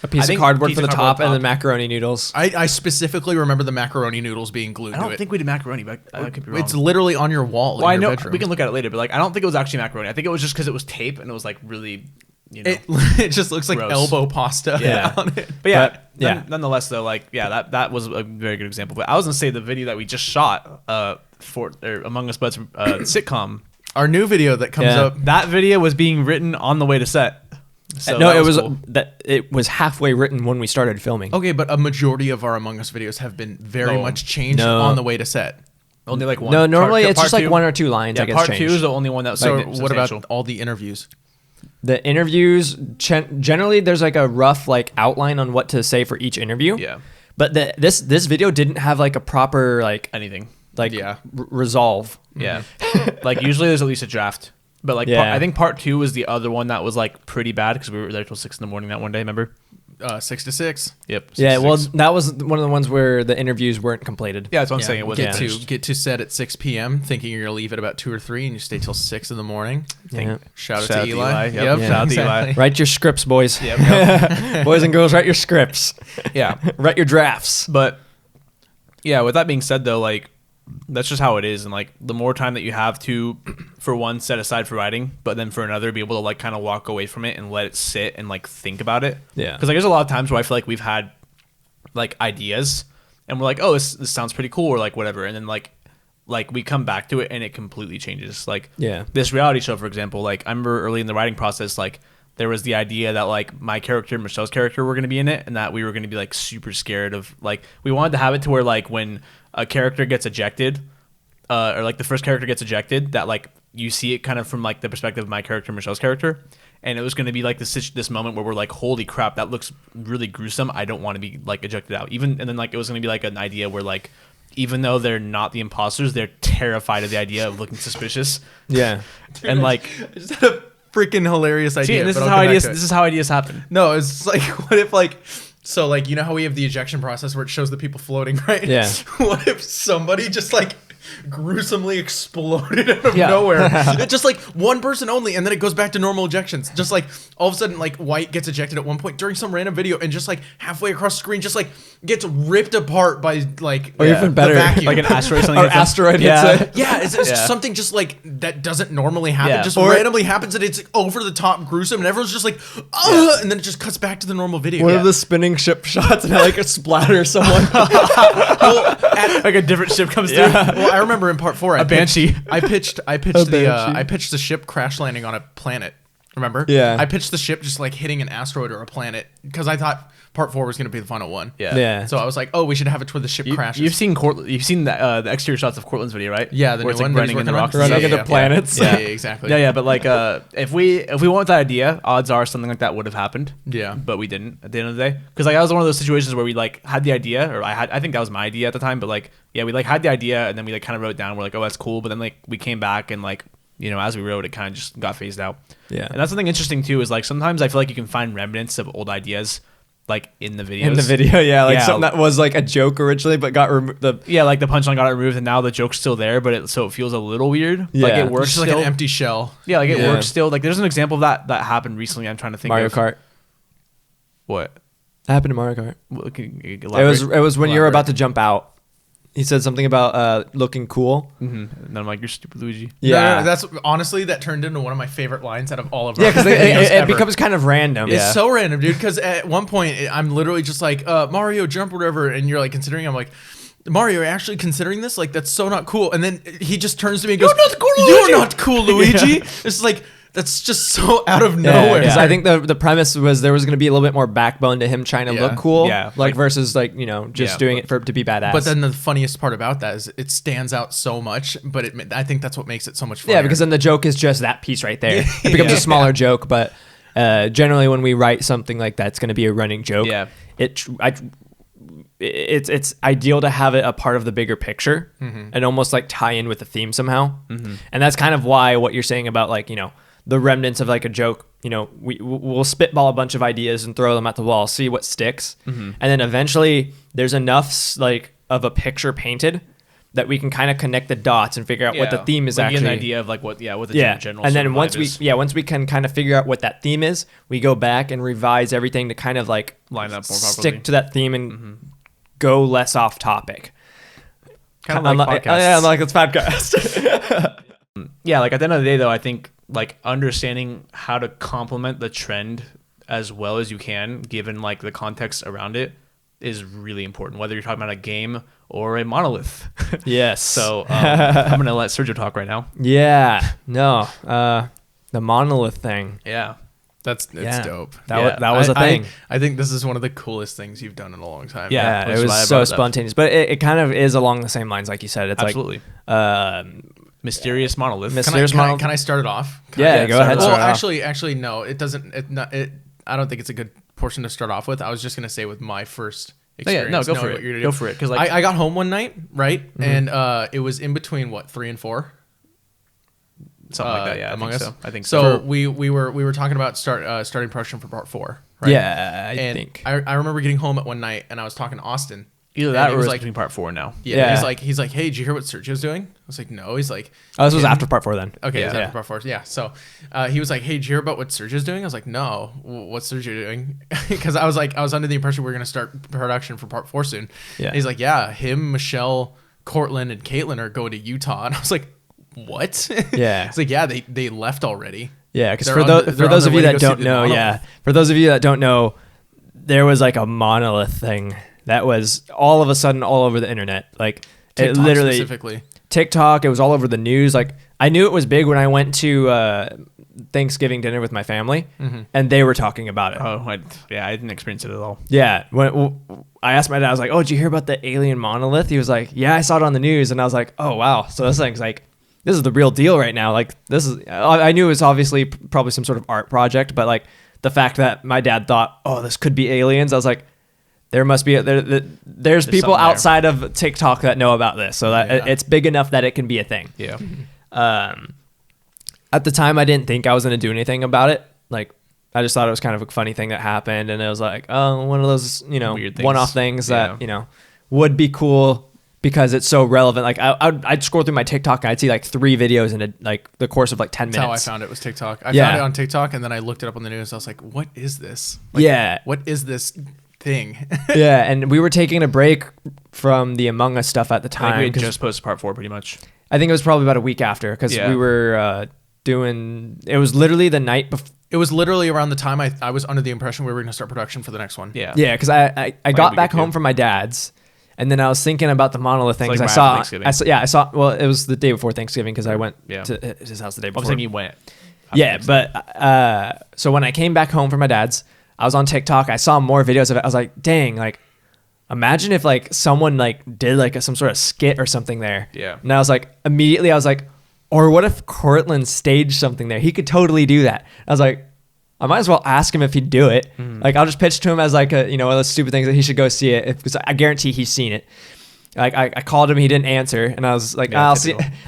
C: piece of cardboard for the top and the
A: mac.
C: macaroni noodles.
B: I specifically remember the macaroni noodles being glued
A: I
B: to
A: don't
B: it.
A: think we did macaroni, but I could be wrong.
B: It's literally on your wall.
A: well, I
B: in your
A: know
B: bedroom.
A: we can look at it later, but like I don't think it was actually macaroni. I think it was just because it was tape and it was like really, you know.
B: It just looks like
A: Gross.
B: elbow pasta.
A: Yeah.
B: on it.
A: But yeah,
C: yeah.
A: Nonetheless, though, like that was a very good example. But I was gonna say the video that we just shot for Among Us Buds sitcom.
B: Our new video that comes
C: Yeah.
B: up.
A: That video was being written on the way to set. So
C: No,
A: that
C: it was
A: cool.
C: that it was halfway written when we started filming.
B: Okay, but a majority of our Among Us videos have been very
A: No.
B: much changed
C: No.
B: on the way to set.
A: only like one.
C: No, normally
A: Part-
C: it's just
A: part
C: like
A: two-
C: one or two lines.
A: Yeah,
C: that gets
A: part
C: changed.
A: 2 is the only one that was
B: So
A: like,
B: what about
A: substantial.
B: all the interviews?
C: The interviews generally there's like a rough like outline on what to say for each interview.
A: Yeah,
C: But this video didn't have like a proper like
A: anything.
B: Yeah.
C: resolve.
A: Yeah, like usually there's at least a draft. But like
C: Yeah.
A: I think part 2 was the other one that was like pretty bad because we were there till 6 a.m. that one day. Remember?
B: 6 to 6.
A: Yep.
C: Yeah,
A: 6 to
C: well
A: 6.
C: that was one of the ones where the interviews weren't completed.
A: Yeah, that's what I'm saying. It wasn't
C: Yeah.
A: finished.
B: Get to set at 6 p.m. thinking you're gonna leave at about 2 or 3, and you stay till 6 in the morning.
C: Yeah.
B: Shout out to Eli.
A: Yep.
B: Yep.
A: Shout out to Eli.
C: Write your scripts, boys.
A: Yep, yep.
C: Boys and girls, write your scripts.
A: Yeah.
C: Write your drafts.
A: But yeah, with that being said though, like that's just how it is. And like the more time that you have to for one set aside for writing, but then for another be able to like kind of walk away from it and let it sit and like think about it.
C: Yeah.
A: Because like there's a lot of times where I feel like we've had like ideas and we're like, oh, this sounds pretty cool or like whatever. And then like we come back to it and it completely changes. Like
C: Yeah.
A: this reality show, for example, like I remember early in the writing process, like there was the idea that like my character and Michelle's character were going to be in it and that we were going to be like super scared of like we wanted to have it to where like when a character gets ejected or like the first character gets ejected that like you see it kind of from like the perspective of my character and Michelle's character and it was going to be like this moment where we're like holy crap that looks really gruesome, I don't want to be like ejected out even. And then like it was going to be like an idea where like even though they're not the imposters they're terrified of the idea of looking suspicious.
C: Yeah.
A: And like
B: I just had a freaking hilarious idea.
A: see, and this
B: but
A: is
B: I'll
A: how
B: come back
A: ideas
B: to it.
A: this is how ideas happen.
B: No, it's like, what if like, so like, you know how we have the ejection process where it shows the people floating, right?
C: Yeah.
B: What if somebody just like gruesomely exploded out of nowhere. It's just like one person only, and then it goes back to normal ejections. Just like all of a sudden, like White gets ejected at one point during some random video, and just like halfway across the screen, just like gets ripped apart by like
C: or even better,
B: the vacuum.
A: Like an asteroid.
C: or asteroid hits it.
B: Yeah, it's something just like that doesn't normally happen. Just
C: Or-
B: randomly happens, and it's like, over the top gruesome, and everyone's just like, and then it just cuts back to the normal video.
C: One of the spinning ship shots and it like splatters someone.
A: Like a different ship comes through.
B: Well, I remember in part 4,
A: banshee.
B: I pitched the ship crash landing on a planet. Remember?
C: Yeah.
B: I pitched the ship just like hitting an asteroid or a planet because I thought part 4 was going to be the final one.
C: Yeah.
B: So I was like, oh, we should have it where the ship crashes.
A: You've seen the exterior shots of Cortland's video, right?
B: Yeah, the
A: where
B: new
A: it's like
B: one that
A: running
B: he's
A: in the
B: working on?
A: rocks,
C: Running into planets.
B: Yeah, exactly.
A: Yeah, but like if we want that idea, odds are something like that would have happened.
B: Yeah.
A: But we didn't at the end of the day, because like that was one of those situations where we like had the idea, or I think that was my idea at the time, but like we like had the idea and then we like kind of wrote it down. We're like, oh, that's cool, but then like we came back and like, you know, as we wrote, it kind of just got phased out.
C: Yeah.
A: And that's something interesting too, is like sometimes I feel like you can find remnants of old ideas like in the videos.
C: In the video, yeah, like
A: Yeah.
C: something that was like a joke originally, but got removed.
A: Like the punchline got removed and now the joke's still there, but it feels a little weird. Like
C: Yeah.
A: it works
B: It's just like
A: still.
B: an empty shell.
A: Yeah, like it
C: Yeah.
A: works still. Like there's an example of that happened recently. I'm trying to think
C: Mario
A: of
C: Kart.
A: what.
C: That happened in Mario Kart.
A: Well, can you
C: It was when you were about to jump out. He said something about looking cool.
A: Mm-hmm. And then I'm like, you're stupid, Luigi.
C: Yeah,
B: That's honestly, that turned into one of my favorite lines out of all of
C: yeah, because it
B: ever.
C: becomes kind of random.
A: Yeah.
B: It's so random, dude. Because at one point, I'm literally just like, Mario, jump, whatever. And you're like considering, I'm like, Mario, are you actually considering this? Like, that's so not cool. And then he just turns to me and goes,
A: You're not cool,
B: You're
A: Luigi."
B: not cool, Luigi. It's like, that's just so out of nowhere.
C: Because I think the premise was there was going to be a little bit more backbone to him trying to look cool.
A: Yeah.
C: Like versus like, you know, just doing it to be badass.
B: But then the funniest part about that is it stands out so much, but I think that's what makes it so much fun.
C: yeah, because then the joke is just that piece right there. It becomes a smaller joke, but generally when we write something like that, it's going to be a running joke.
A: Yeah.
C: It's ideal to have it a part of the bigger picture and almost like tie in with the theme somehow. And that's kind of why what you're saying about like, you know, the remnants of like a joke, you know, we'll spitball a bunch of ideas and throw them at the wall, see what sticks. And then eventually there's enough like of a picture painted that we can kind of connect the dots and figure out what the theme is
A: like
C: actually.
A: Get an idea of like what the general.
C: And
A: sort
C: then
A: of
C: once
A: vibe
C: we
A: is.
C: once we can kind of figure out what that theme is, we go back and revise everything to kind of like
A: Line up more properly.
C: stick to that theme and go less off topic.
A: Kind of like podcasts.
C: Yeah, like it's podcast.
A: Yeah, like at the end of the day though, I think like understanding how to complement the trend as well as you can, given like the context around it, is really important, whether you're talking about a game or a monolith.
C: Yes.
A: So I'm gonna let Sergio talk right now.
C: Yeah. No. The monolith thing.
A: Yeah.
B: it's dope.
C: That was a thing.
B: I think this is one of the coolest things you've done in a long time.
A: Yeah.
C: Yeah,
A: which
C: it
A: is why I
C: was
A: brought
C: so
A: it up.
C: spontaneous, but it kind of is along the same lines, like you said. It's
A: Absolutely.
C: like
A: Mysterious monolith.
B: Can I start it off?
C: Yeah, go ahead.
B: Well,
C: Start it off.
B: actually, no. It doesn't. I don't think it's a good portion to start off with. I was just gonna say with my first
A: Oh, yeah,
B: experience.
A: no, go
B: knowing
A: for
B: what
A: it.
B: you're gonna
A: Go
B: do.
A: for it, because like
B: I got home one night, right, and it was in between 3 and 4.
A: something like that. Yeah,
B: Among
A: I think
B: Us.
A: so. I think
B: so.
A: so.
B: We were talking about starting production for part 4. Right?
C: Yeah, I
B: and
C: think.
B: I remember getting home at one night and I was talking to Austin.
A: Either
B: and
A: that
B: he
A: or
B: was
A: it's
B: like,
A: between part 4 now.
C: Yeah.
B: He's like, hey, did you hear what Sergio's doing? I was like, no. He's like,
C: Oh, this was
B: "And-
C: after part 4 then.
B: Okay,
A: Yeah.
B: it was after
C: Yeah.
B: part 4. Yeah. So he was like, hey, did you hear about what Sergio's doing? I was like, no. What's Sergio doing? Because I was under the impression we were going to start production for part 4 soon.
C: Yeah.
B: And he's like, yeah, him, Michelle, Cortland, and Caitlin are going to Utah. And I was like, what?
C: Yeah.
B: It's like, yeah, they left already.
C: Yeah, because
B: They're
C: for
B: on
C: those
B: the-
C: for
B: they're on
C: those
B: their
C: of
B: way
C: you
B: to
C: that
B: go see
C: don't
B: the
C: know,
B: Monolith.
C: for those of you that don't know, there was like a monolith thing that was all of a sudden all over the internet. Like it
B: TikTok
C: literally
B: specifically.
C: TikTok. It was all over the news. Like I knew it was big when I went to Thanksgiving dinner with my family, and they were talking about it.
A: Oh, I didn't experience it at all.
C: Yeah, when I asked my dad, I was like, "Oh, did you hear about the alien monolith?" He was like, "Yeah, I saw it on the news," and I was like, "Oh, wow!" So this thing's like, this is the real deal right now. Like this is. I knew it was obviously probably some sort of art project, but like the fact that my dad thought, "Oh, this could be aliens," I was like, there must be there's people
A: something there.
C: outside of TikTok that know about this, so that it's big enough that it can be a thing.
A: Yeah.
C: At the time, I didn't think I was going to do anything about it. Like, I just thought it was kind of a funny thing that happened, and it was like, oh, one of those,
A: Weird things.
C: one-off things
A: Yeah.
C: that would be cool because it's so relevant. Like I'd scroll through my TikTok and I'd see like 3 videos in like the course of like 10
B: That's
C: minutes.
B: how I found it was TikTok. I found it on TikTok and then I looked it up on the news. I was like, what is this? Like,
C: Yeah.
B: What is this thing?
C: Yeah, and we were taking a break from the Among Us stuff at the
A: I think
C: time.
A: we had
C: 'cause
A: just posted part 4 pretty much.
C: I think it was probably about a week after because
A: Yeah.
C: we were doing. It was literally the night before.
B: It was literally around the time I was under the impression we were going to start production for the next one.
A: Yeah.
C: Yeah, because I got
A: we
C: back
A: get
C: home
A: to.
C: from my dad's, and then I was thinking about the Monolith thing
A: It's
C: because
A: like
C: I
A: right
C: saw,
A: after
C: I saw. Well, it was the day before Thanksgiving because I went
A: Yeah.
C: to his house the day
A: I
C: before.
A: was thinking you went.
C: Yeah, but so when I came back home from my dad's, I was on TikTok. I saw more videos of it. I was like, dang, like imagine if like someone like did like some sort of skit or something there.
A: Yeah.
C: And I was like, immediately I was like, or what if Cortland staged something there? He could totally do that. I was like, I might as well ask him if he'd do it. Like I'll just pitch to him as like a, one of those stupid things that he should go see it because I guarantee he's seen it. Like I called him, he didn't answer, and I was like,
A: Yeah,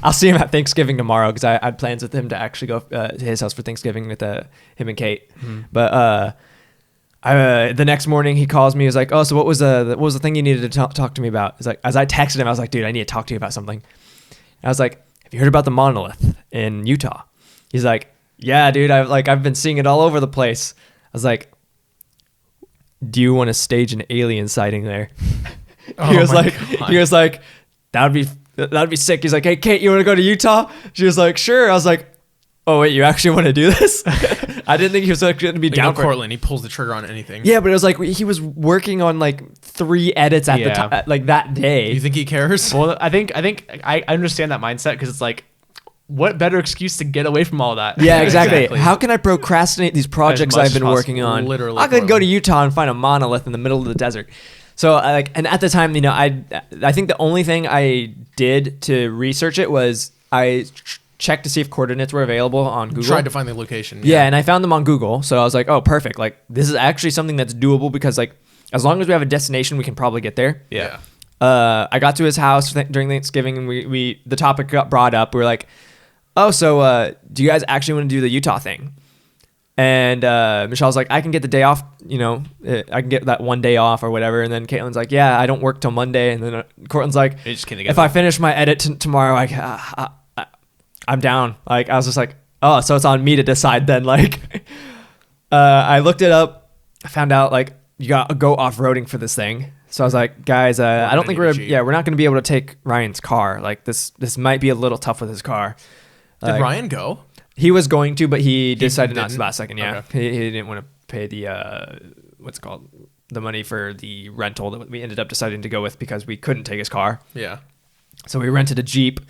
C: I'll see him at Thanksgiving tomorrow because I had plans with him to actually go to his house for Thanksgiving with him and Kate. But the next morning he calls me. He was like, "Oh, so what was the thing you needed to talk to me about?" It's like as I texted him, I was like, "Dude, I need to talk to you about something." And I was like, "Have you heard about the Monolith in Utah?" He's like, "Yeah, dude. I've been seeing it all over the place." I was like, "Do you want to stage an alien sighting there?" He was like, that'd be sick. He's like, "Hey, Kate, you want to go to Utah?" She was like, "Sure." I was like, "Oh wait, you actually want to do this?" I didn't think he was going to be down for it.
B: Cortland, he pulls the trigger on anything.
C: Yeah, but it was like he was working on like 3 edits at the
A: Yeah.
C: time, like that day.
B: You think he cares?
A: Well, I think I understand that mindset because it's like, what better excuse to get away from all that?
C: Yeah, exactly.
B: Exactly.
C: How can I procrastinate these projects
A: much
C: I've been
A: as
C: working on?
B: literally,
C: I could go to
B: Cortland.
C: Utah and find a monolith in the middle of the desert. So and at the time, I think the only thing I did to research it was I checked to see if coordinates were available on Google.
B: Tried to find the location.
C: Yeah, and I found them on Google. So I was like, oh, perfect. Like this is actually something that's doable because like as long as we have a destination, we can probably get there.
A: Yeah.
C: I got to his house during Thanksgiving, and we the topic got brought up. We were like, "Oh, so do you guys actually want to do the Utah thing?" And Michelle's like, "I can get the day off. I can get that one day off or whatever." And then Caitlin's like, "Yeah, I don't work till Monday." And then Cortland's like,
A: They just came
C: "If
A: together.
C: I finish my edit tomorrow, I'm down." Like I was just like, "Oh, so it's on me to decide then." Like, I looked it up, I found out like you got to go off roading for this thing. So I was like, guys, I don't think
B: gonna need a Jeep.
C: we're not going to be able to take Ryan's car. Like this might be a little tough with his car.
B: Did
C: Like,
B: Ryan go?
C: He was going to, but he decided not to
B: didn't?
C: last second. Yeah,
B: Okay.
C: he didn't want to pay the what's it called, the money for the rental that we ended up deciding to go with because we couldn't take his car.
B: Yeah.
C: So we rented a Jeep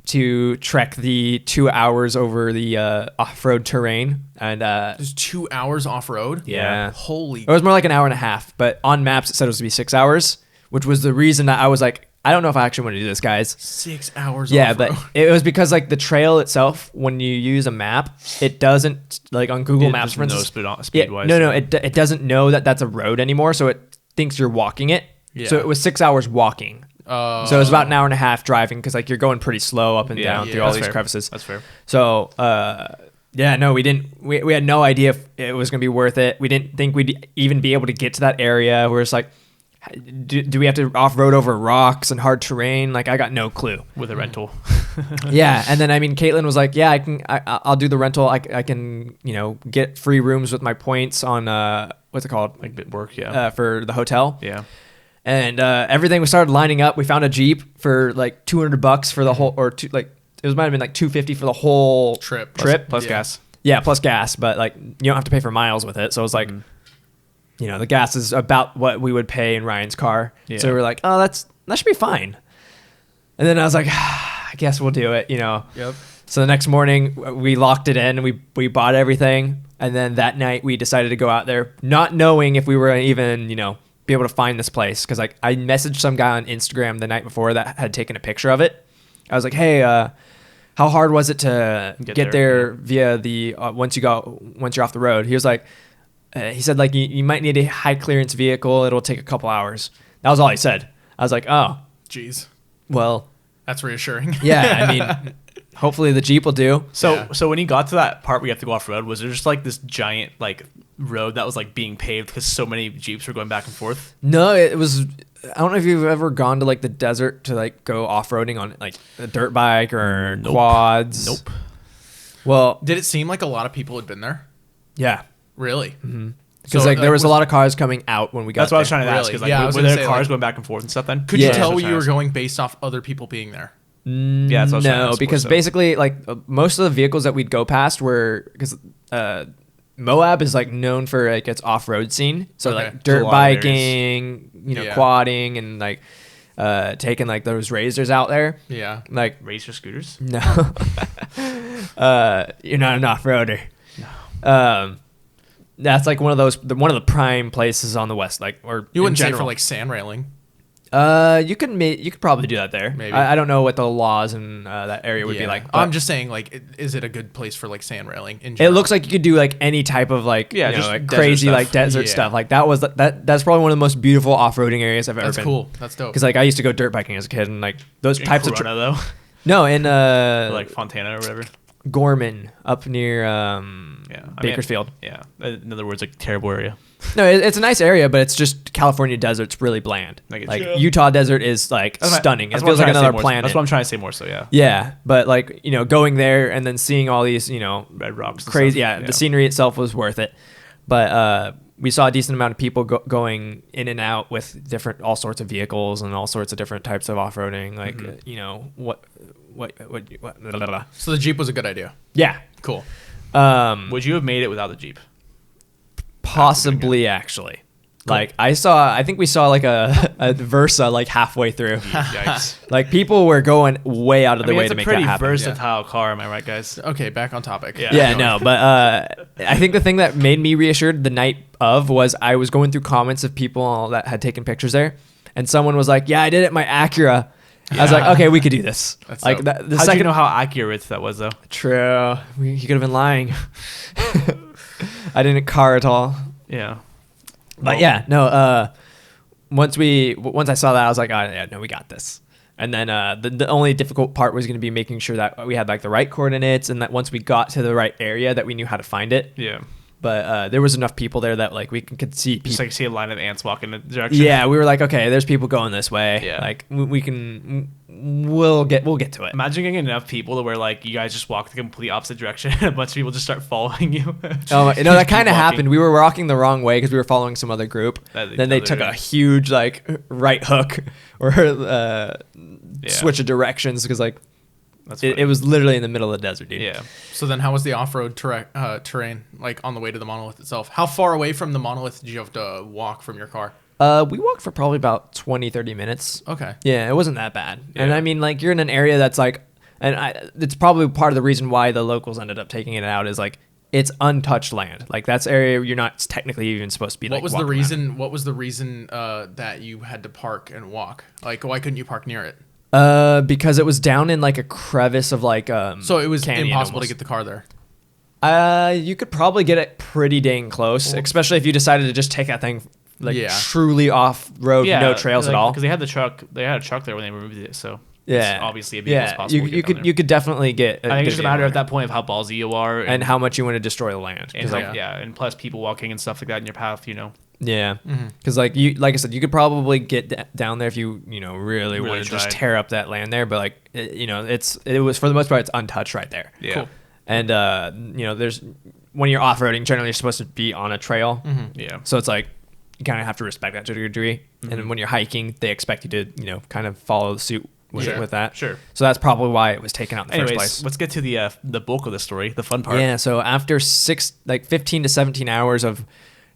C: to trek the 2 hours over the off-road terrain, and
B: There's 2 hours off road.
C: Yeah.
B: Holy.
C: it was more like an hour and a half. But on maps it said it was to be 6 hours, which was the reason that I was like, I don't know if I actually want to do this, guys.
B: 6 hours.
C: Yeah,
B: off-road.
C: but it was because like the trail itself, when you use a map, it doesn't like on Google Maps, for instance.
A: Speed-wise.
C: It doesn't know that that's a road anymore, so it thinks you're walking it.
B: Yeah.
C: So it was 6 hours walking. So it was about an hour and a half driving because like you're going pretty slow up and
A: Yeah,
C: down
A: yeah,
C: through all
A: that's
C: these
A: fair.
C: crevices.
A: That's fair.
C: So yeah, no, we didn't. We had no idea if it was gonna be worth it. We didn't think we'd even be able to get to that area. We're just like, do we have to off road over rocks and hard terrain? Like I got no clue.
A: With a rental.
C: Yeah, and then I mean, Caitlin was like, "Yeah, I'll do the rental. I can, get free rooms with my points on what's it called,
A: Like bit work, yeah.
C: for the hotel."
A: Yeah.
C: And everything we started lining up. We found a Jeep for like $200 for the whole, or it might have been like $250 for the whole
B: Trip.
A: Plus
B: Yeah.
A: gas.
C: Yeah, plus gas, but like you don't have to pay for miles with it. So it's like, the gas is about what we would pay in Ryan's car.
A: Yeah.
C: So we were like, oh, that should be fine. And then I was like, I guess we'll do it,
B: Yep.
C: So the next morning we locked it in and we bought everything. And then that night we decided to go out there not knowing if we were even, be able to find this place. Cause like I messaged some guy on Instagram the night before that had taken a picture of it. I was like, hey, how hard was it to get there via the, once you're off the road? He was like, he said like, you might need a high clearance vehicle. It'll take a couple hours. That was all he said. I was like, oh,
B: Jeez.
C: well,
B: That's reassuring.
C: yeah, I mean, hopefully the Jeep will do.
A: So when you got to that part where you have to go off road, was there just like this giant like road that was like being paved because so many Jeeps were going back and forth?
C: No, it was I don't know if you've ever gone to like the desert to like go off-roading on like a dirt bike or quads.
A: Nope.
C: Well,
B: Did it seem like a lot of people had been there?
C: yeah.
B: Really?
C: Mm-hmm. Because like there was a lot of cars coming out when we got
A: That's what I was
C: there.
A: trying to ask.
B: Really?
A: Because like,
B: Yeah, I was
A: were
B: gonna
A: there
B: say,
A: cars
B: like-
A: going back and forth and stuff then?
B: Could
C: Yeah.
B: you tell
A: That's what I
B: you were
A: was
B: going based off other people being there?
A: Yeah, that's what I was trying to
C: No,
A: ask
C: because
A: for, so.
C: basically like most of the vehicles that we'd go past were because Moab is like known for like its off-road scene. So
B: Okay.
C: like
A: There's a
C: dirt
A: lot of
C: biking,
B: Yeah.
C: quadding and like taking like those razors out there.
B: Yeah.
C: Like
A: Racer scooters?
C: no, you're not an off-roader.
A: No.
C: That's like one of the prime places on the west, like or
B: You wouldn't
C: in
B: say
C: general.
B: for like sand railing.
C: You could probably do that there.
B: Maybe.
C: I don't know what the laws in that area would be like. But
B: I'm just saying, like, is it a good place for like sand railing? In
C: it
B: general?
C: looks like you could do like any type of like
A: Yeah, just
C: like
A: desert
C: crazy
A: stuff.
C: like desert
B: Yeah.
C: stuff. Like that was that's probably one of the most beautiful off-roading areas I've ever
B: That's
C: been.
B: cool. That's dope.
C: Because like I used to go dirt biking as a kid and like those
A: In
C: types of
A: Corona, though?
C: no in
A: Or, like Fontana or whatever?
C: Gorman up near
A: Yeah. I mean,
C: Bakersfield.
A: yeah. In other words, like terrible area.
C: No, it's a nice area, but it's just California desert's really bland.
A: I get
C: Like
A: you.
C: Utah desert is like
A: That's what-
C: stunning. It
A: that's what
C: feels
A: I'm
C: like
A: trying to say
C: another
A: more-
C: planet.
A: That's what I'm trying to say more so, yeah.
C: Yeah, but like going there and then seeing all these
A: Red rocks. and
C: crazy.
A: stuff.
C: Yeah, the scenery itself was worth it. But we saw a decent amount of people going in and out with all sorts of vehicles and all sorts of different types of off-roading. Like what. Blah, blah, blah.
B: So the Jeep was a good idea.
C: Yeah.
B: Cool.
A: Would you have made it without the Jeep?
C: Possibly, actually. Like I think we saw like a Versa like halfway through.
A: Yikes.
C: Like people were going way out of
A: I
C: their
A: mean,
C: way
A: it's
C: to
A: a
C: make
A: pretty
C: that happen.
A: versatile car, am I right, guys?
B: Okay, back on topic.
A: Yeah.
C: Yeah,
A: Anyway.
C: no, but I think the thing that made me reassured the night of was I was going through comments of people that had taken pictures there, and someone was like, "Yeah, I did it in my Acura." I was like, "Okay, we could do this."
B: That's
C: like
B: dope.
C: the
A: How'd
C: second
A: you know how accurate that was, though?
C: True, he could have been lying. I didn't car at all,
A: Yeah.
C: but yeah, no. Once I saw that, I was like, "Oh yeah, no, we got this." And then the only difficult part was going to be making sure that we had like the right coordinates, and that once we got to the right area, that we knew how to find it.
A: Yeah.
C: But there was enough people there that like we could see people.
A: Just like see a line of ants walking in the direction.
C: Yeah, we were like, okay, there's people going this way.
A: Yeah.
C: Like we'll get to it.
A: Imagine getting enough people to where like you guys just walk the complete opposite direction and a bunch of people just start following you.
C: Oh, no,
A: Just
C: that
A: keep
C: kind of
A: walking.
C: happened. We were walking the wrong way because we were following some other group. Then they took a huge like right hook or switch of directions because like
A: That's
C: it
A: funny.
C: was literally in the middle of the desert, dude.
A: Yeah.
B: So then how was the off-road terrain like on the way to the Monolith itself? How far away from the Monolith did you have to walk from your car?
C: We walked for probably about 20-30 minutes.
B: Okay.
C: Yeah, it wasn't that bad. And
A: Yeah.
C: I mean, like, you're in an area that's like, it's probably part of the reason why the locals ended up taking it out is like, it's untouched land. Like, that's area you're not technically even supposed to be like,
B: What was the
C: walking around.
B: reason? What was the reason that you had to park and walk? Like, why couldn't you park near it?
C: Because it was down in like a crevice of like,
B: So it was
C: canyon
B: impossible
C: almost.
B: to get the car there.
C: You could probably get it pretty dang close, especially if you decided to just take that thing like
B: Yeah.
C: truly off road, no trails at all.
A: Because they had the truck. They had a truck there when they removed it. So
C: Yeah,
A: it's obviously it'd be as possible.
C: You,
A: to get
C: you
A: down
C: could
A: there.
C: you could definitely get.
A: I think it's just a matter
C: of
A: at that point of how ballsy you are
C: and how much you want to destroy the land.
A: and
C: 'Cause,
A: how,
C: like,
A: yeah, and plus people walking and stuff like that in your path. You know.
C: yeah,
B: Mm-hmm.
C: because like I said, you could probably get down there if you really want to just
A: tried.
C: tear up that land there. But like it was for the most part it's untouched right there.
A: Yeah.
B: Cool.
C: And there's when you're off roading, generally you're supposed to be on a trail.
A: Yeah.
C: So it's like you kind of have to respect that to a degree. And then when you're hiking, they expect you to kind of follow the suit with that.
A: Sure.
C: So that's probably why it was taken out in the
A: Anyways,
C: first place.
A: let's get to the bulk of the story, the fun part.
C: Yeah, so after 15 to 17 hours of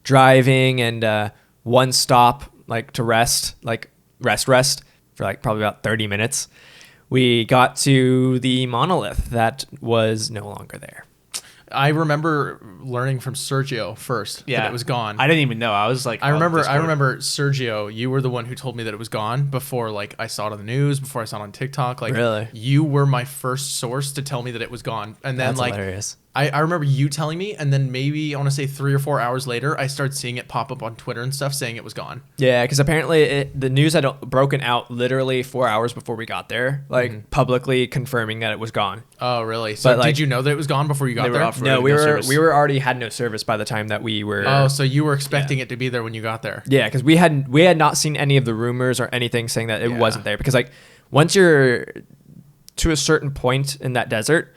C: driving and one stop like to rest for like probably about 30 minutes, we got to the Monolith that was no longer there.
B: I remember learning from Sergio first that it was gone.
A: I didn't even know. I was like,
B: I
A: on
B: remember
A: Discord.
B: Sergio, you were the one who told me that it was gone before like I saw it on the news, before I saw it on TikTok. Like
C: Really?
B: you were my first source to tell me that it was gone. And then
C: That's
B: like
C: hilarious.
B: I remember you telling me, and then maybe I want to say 3 or 4 hours later, I started seeing it pop up on Twitter and stuff saying it was gone.
C: Yeah, because apparently the news had broken out literally 4 hours before we got there, like publicly confirming that it was gone.
B: Oh, really? So
C: But, like,
B: did you know that it was gone before you got there?
C: No, we were already had no service by the time that we were.
B: Oh, so you were expecting it to be there when you got there?
C: Yeah, because we had not seen any of the rumors or anything saying that it wasn't there. Because like once you're to a certain point in that desert,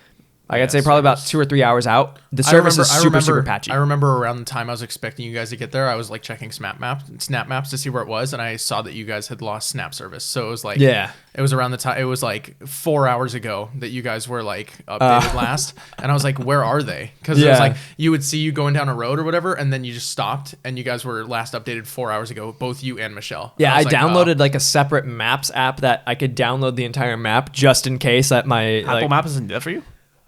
C: like I'd say probably about 2 or 3 hours out, the service is super patchy.
B: I remember around the time I was expecting you guys to get there, I was like checking snap maps to see where it was, and I saw that you guys had lost snap service. So it was like, it was around the time, it was like 4 hours ago that you guys were like updated last, and I was like, where are they? Because it was like you would see you going down a road or whatever, and then you just stopped, and you guys were last updated 4 hours ago, both you and Michelle.
C: Yeah,
B: I
C: I downloaded like a separate maps app that I could download the entire map just in case that my
A: Apple Maps isn't that for you?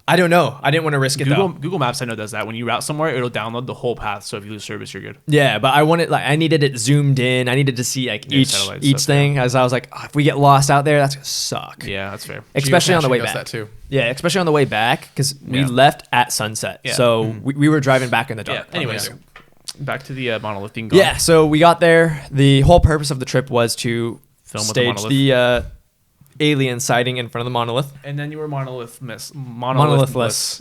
C: I don't know. I didn't want to risk it though.
A: Google Maps I know does that. When you route somewhere, it'll download the whole path. So if you lose service, you're good.
C: Yeah, but I needed it zoomed in. I needed to see like each
A: stuff,
C: thing. As I was like, if we get lost out there, that's gonna suck.
A: Yeah, that's fair.
C: Especially on the way
B: Geocaching does
C: back.
B: that too.
C: Yeah, especially on the way back because we left at sunset.
A: Yeah.
C: So we were driving back in the dark.
A: Yeah. Anyways, back to the Monolith thing.
C: Yeah, so we got there. The whole purpose of the trip was to
A: Film with
C: stage the alien sighting in front of the monolith.
A: And then you were monolithless.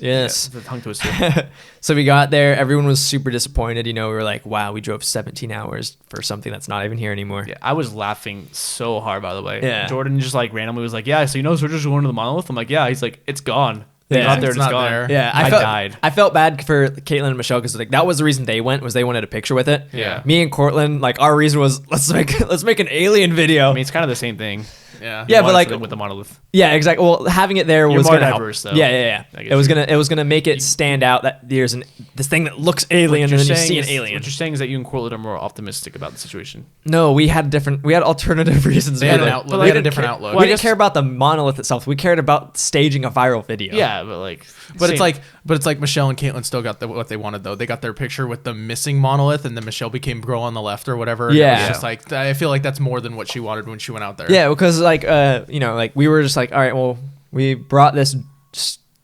C: Yes.
A: The tongue twister.
C: So we got there. Everyone was super disappointed. You know, we were like, wow, we drove 17 hours for something that's not even here anymore.
A: Yeah, I was laughing so hard, by the way.
C: Yeah.
A: Jordyn just like randomly was like, yeah, so you know Sergio's going to the monolith? I'm like, yeah. He's like, it's gone. They got there and it's gone.
B: there.
C: Yeah,
A: I died.
C: I felt bad for Caitlin and Michelle because like that was the reason they went, was they wanted a picture with it.
A: Yeah.
C: Me and Cortland, like our reason was let's make an alien video.
A: I mean, it's kind of the same thing.
B: Yeah.
C: Yeah, but like
A: with the monolith.
C: yeah, exactly. Well, having it there
A: You're
C: was
A: more
C: gonna
A: diverse,
C: help.
A: though.
C: Yeah.
A: I guess
C: It was gonna make it stand out that there's this thing that looks alien and then you see an alien.
A: What you're saying is that you and Corlett are more optimistic about the situation.
C: No, we had alternative reasons.
B: They had an
C: for it.
B: outlook. They had a different outlook.
C: We didn't care about the monolith itself. We cared about staging a viral video.
A: Yeah, but like,
B: But it's like Michelle and Caitlin still got what they wanted though. They got their picture with the missing monolith, and then Michelle became girl on the left or whatever. And
C: Yeah.
B: it was just like I feel like that's more than what she wanted when she went out there.
C: Yeah, because like you know, like we were just like, all right, well, we brought this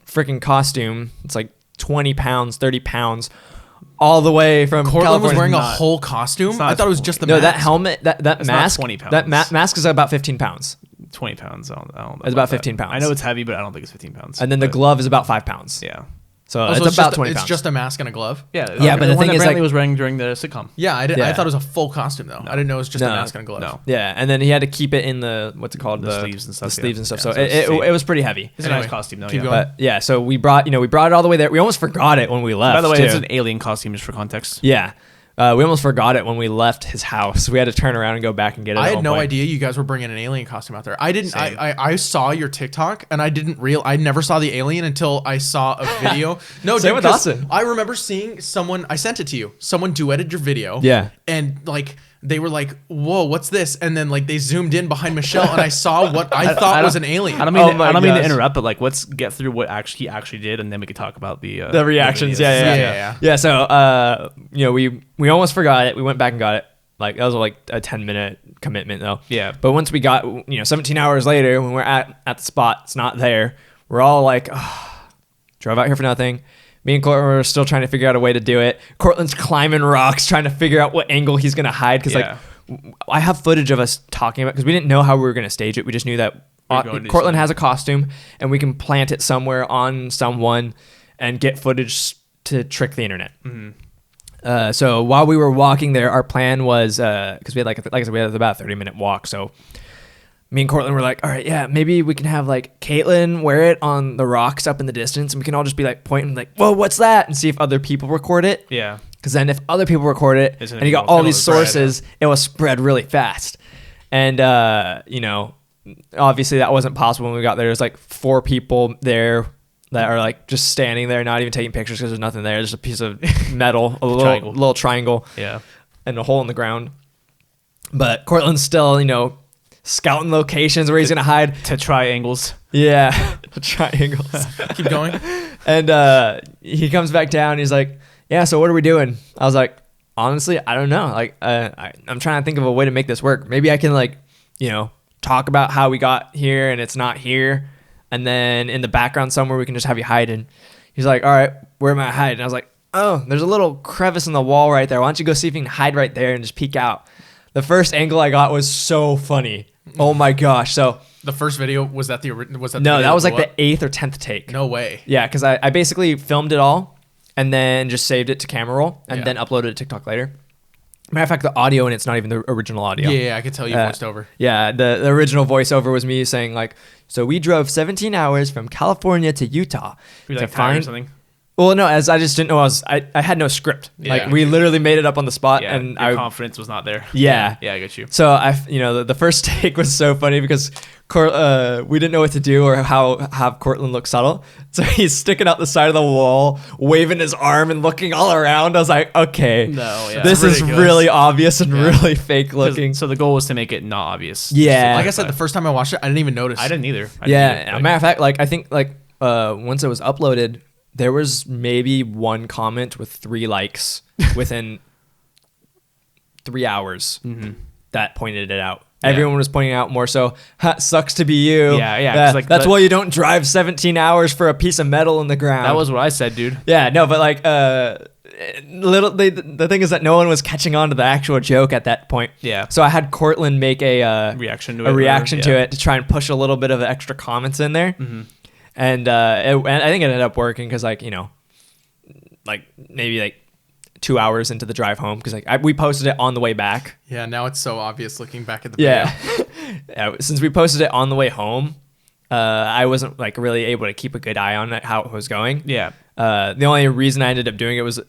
C: freaking costume. It's like 20 pounds, 30 pounds, all the way from
B: Cortland
C: California.
B: was wearing a whole costume. I thought it was just the
C: No,
B: mask.
C: that helmet, that
A: not
C: mask,
A: 20 pounds.
C: that mask is about 15 pounds.
A: 20 pounds. I don't know.
C: It's about 15
A: that.
C: pounds.
A: I know it's heavy, but I don't think it's 15 pounds.
C: And then the glove is about 5 pounds.
A: Yeah.
C: So
B: Oh, so
C: it's about
B: just,
C: 20
B: it's
C: pounds.
B: just a mask and a glove.
A: Yeah.
C: Yeah, but the
A: one
C: thing
A: that
C: is,
A: Brantley
C: like-
A: was wearing during the sitcom.
B: Yeah, I
C: Yeah.
B: thought it was a full costume though. I didn't know it was just a
C: No.
B: mask and a glove.
A: No.
C: Yeah, and then he had to keep it in the what's it called,
A: The sleeves and stuff,
C: The sleeves
A: yeah.
C: and stuff.
A: Yeah,
C: so
A: so it's safe.
C: it was pretty heavy.
A: It's a
B: Anyway,
A: nice costume, though.
B: keep
A: Yeah.
B: going.
C: But yeah, so we brought it all the way there. We almost forgot it when we left.
A: By the way,
C: too.
A: it's an alien costume, just for context.
C: Yeah. We almost forgot it when we left his house. We had to turn around and go back and get it.
B: I
C: at
B: had
C: one
B: no
C: point.
B: idea you guys were bringing an alien costume out there. I didn't.
A: Same.
B: I saw your TikTok and I didn't I never saw the alien until I saw a video. No,
C: Same
B: dude,
C: with
B: 'cause
C: Austin.
B: I remember seeing someone. I sent it to you. Someone duetted your video.
C: Yeah.
B: And like they were like, "Whoa, what's this?" And then like they zoomed in behind Michelle and I saw what I thought was an alien.
A: I don't mean,
C: Oh my
A: I don't mean to
C: gosh.
A: interrupt, but like, let's get through what he actually did, and then we could talk about the
C: reactions.
A: videos.
C: Yeah. So you know, we almost forgot it. We went back and got it. Like that was like a 10-minute commitment though.
A: Yeah.
C: But once we got, 17 hours later, when we're at the spot, it's not there. We're all like, drove out here for nothing. Me and Cortland were still trying to figure out a way to do it. Cortland's climbing rocks, trying to figure out what angle he's gonna hide. Because
A: Yeah.
C: like, I have footage of us talking about, because we didn't know how we were gonna stage it. We just knew that
A: We're going to do
C: Cortland
A: something.
C: has a costume, and we can plant it somewhere on someone and get footage to trick the internet. So while we were walking there, our plan was, because we had like I said, we had about a 30-minute walk. So me and Cortland were like, all right, yeah, maybe we can have like Caitlin wear it on the rocks up in the distance, and we can all just be like pointing like, whoa, what's that? And see if other people record it.
A: Yeah.
C: Because then if other people record it
A: It's gonna
C: and you got
A: go-
C: all
A: it'll
C: these
A: spread.
C: sources, it will spread really fast. And, obviously that wasn't possible when we got there. There's like 4 people there that are like just standing there, not even taking pictures because there's nothing there. There's a piece of metal, a little triangle
A: Yeah.
C: and a hole in the ground. But Cortland's still, scouting locations where he's going to hide.
A: To triangles.
C: Yeah, triangles.
B: Keep going.
C: And he comes back down. He's like, yeah, so what are we doing? I was like, honestly, I don't know. Like, I'm trying to think of a way to make this work. Maybe I can talk about how we got here and it's not here. And then in the background somewhere, we can just have you hide. And He's like, all right, where am I hiding? And I was like, oh, there's a little crevice in the wall right there. Why don't you go see if you can hide right there and just peek out? The first angle I got was so funny. Oh my gosh. So
B: The first video, was that the
C: no, that was like the 8th or 10th take.
B: No way.
C: Yeah, because I basically filmed it all and then just saved it to camera roll and
B: Yeah.
C: then uploaded it to TikTok later. Matter of fact, the audio in it's not even the original audio.
B: Yeah, I could tell you voiced over.
C: Yeah, the original voiceover was me saying like, so we drove 17 hours from California to Utah
A: You're
C: to
A: like tired or
C: find.
A: something.
C: Well, no, as I just didn't know I had no script.
B: Yeah.
C: Like we literally made it up on the spot,
A: Yeah,
C: and
A: your confidence was not there.
C: Yeah.
A: Yeah, I get you.
C: So the first take was so funny because we didn't know what to do or how have Cortland look subtle. So he's sticking out the side of the wall, waving his arm and looking all around. I was like, okay,
A: No, yeah.
C: this is
B: Ridiculous.
C: really obvious and
B: Yeah.
C: really fake
A: 'Cause-
C: looking.
A: So the goal was to make it not obvious.
C: Yeah.
B: Like I said, the first time I watched it, I didn't even notice.
A: I didn't either.
C: Yeah, matter of fact, like I think like once it was uploaded, there was maybe one comment with 3 likes within 3 hours that pointed it out.
A: Yeah.
C: Everyone was pointing out more so, "Ha, sucks to be you.
A: Yeah, 'cause, like,
C: that's why you don't drive 17 hours for a piece of metal in the ground.
A: That was what I said, dude.
C: Yeah, no, but like the thing is that no one was catching on to the actual joke at that point.
A: Yeah.
C: So I had Cortland make a
A: Reaction to
C: a
A: it.
C: reaction
A: or-
C: to
A: yeah.
C: it to try and push a little bit of extra comments in there. And and I think it ended up working because like, like maybe like 2 hours into the drive home because like we posted it on the way back.
B: Yeah, now it's so obvious looking back at the video.
C: Yeah. Yeah, since we posted it on the way home, I wasn't like really able to keep a good eye on it, how it was going.
A: Yeah.
C: The only reason I ended up doing it was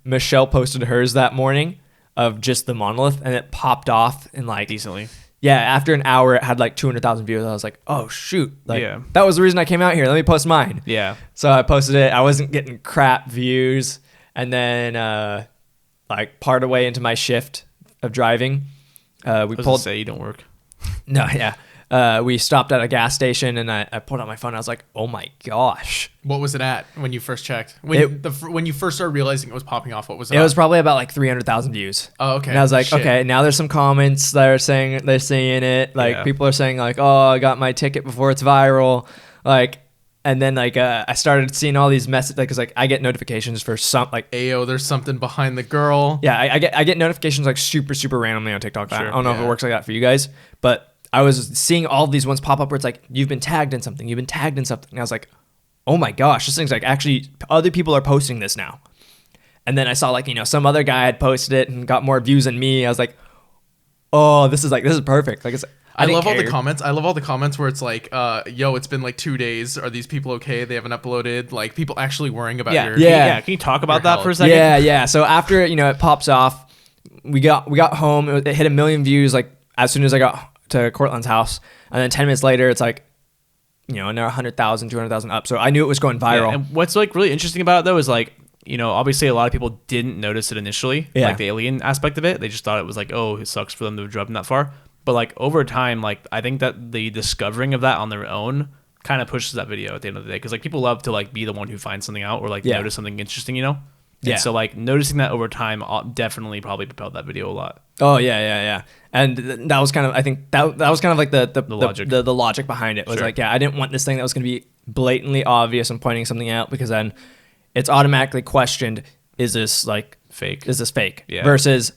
C: Michelle posted hers that morning of just the monolith and it popped off in like
A: Decently.
C: yeah, after an hour it had like 200,000 views. I was like, oh shoot, like
A: Yeah.
C: that was the reason I came out here. Let me post mine.
A: Yeah.
C: So I posted it. I wasn't getting crap views, and then like part of the way into my shift of driving, we pulled.
A: Say you don't work.
C: No, yeah. We stopped at a gas station and I pulled out my phone. I was like, oh my gosh.
B: What was it at when you first checked? When you first started realizing it was popping off, what was it?
C: It was probably about like 300,000 views.
B: Oh, okay.
C: And I was like,
B: Shit.
C: okay, now there's some comments that are saying they're seeing it. Like
A: Yeah.
C: people are saying like, oh, I got my ticket before it's viral. Like, and then like I started seeing all these messages because like I get notifications for some like
B: Ayo, there's something behind the girl.
C: yeah I get notifications like super randomly on TikTok. I
A: Sure,
C: don't know if it
B: yeah.
C: works like that for you guys, but I was seeing all of these ones pop up where it's like you've been tagged in something, you've been tagged in something. And I was like, oh my gosh, this thing's like actually other people are posting this now. And then I saw like some other guy had posted it and got more views than me. I was like, oh, this is perfect. Like
B: I
C: didn't
B: love all the
C: care.
B: comments. I love all the comments where it's like, yo, it's been like 2 days. Are these people okay? They haven't uploaded. Like people actually worrying about your
C: Yeah.
A: Can you talk about
B: Your
A: that
B: health.
A: for a second?
C: Yeah. So after it pops off, we got home. It hit 1 million views like as soon as I got to Cortland's house, and then 10 minutes later, it's like another 100,000, 200,000 up. So I knew it was going viral.
A: Yeah, and what's like really interesting about it though is like, obviously a lot of people didn't notice it initially,
C: Yeah.
A: like the alien aspect of it. They just thought it was like, oh, it sucks for them to have driven that far. But like over time, like I think that the discovering of that on their own kind of pushes that video at the end of the day. Cause like people love to like be the one who finds something out or like
C: Yeah.
A: notice something interesting,
C: Yeah.
A: And so like noticing that over time definitely probably propelled that video a lot.
C: Oh yeah. And that was kind of, I think that was kind of like the
A: logic.
C: the logic behind it was
A: Sure.
C: like, yeah, I didn't want this thing that was going to be blatantly obvious and pointing something out because then it's automatically questioned. Is this like
A: Fake.
C: Is this fake?
A: Yeah.
C: Versus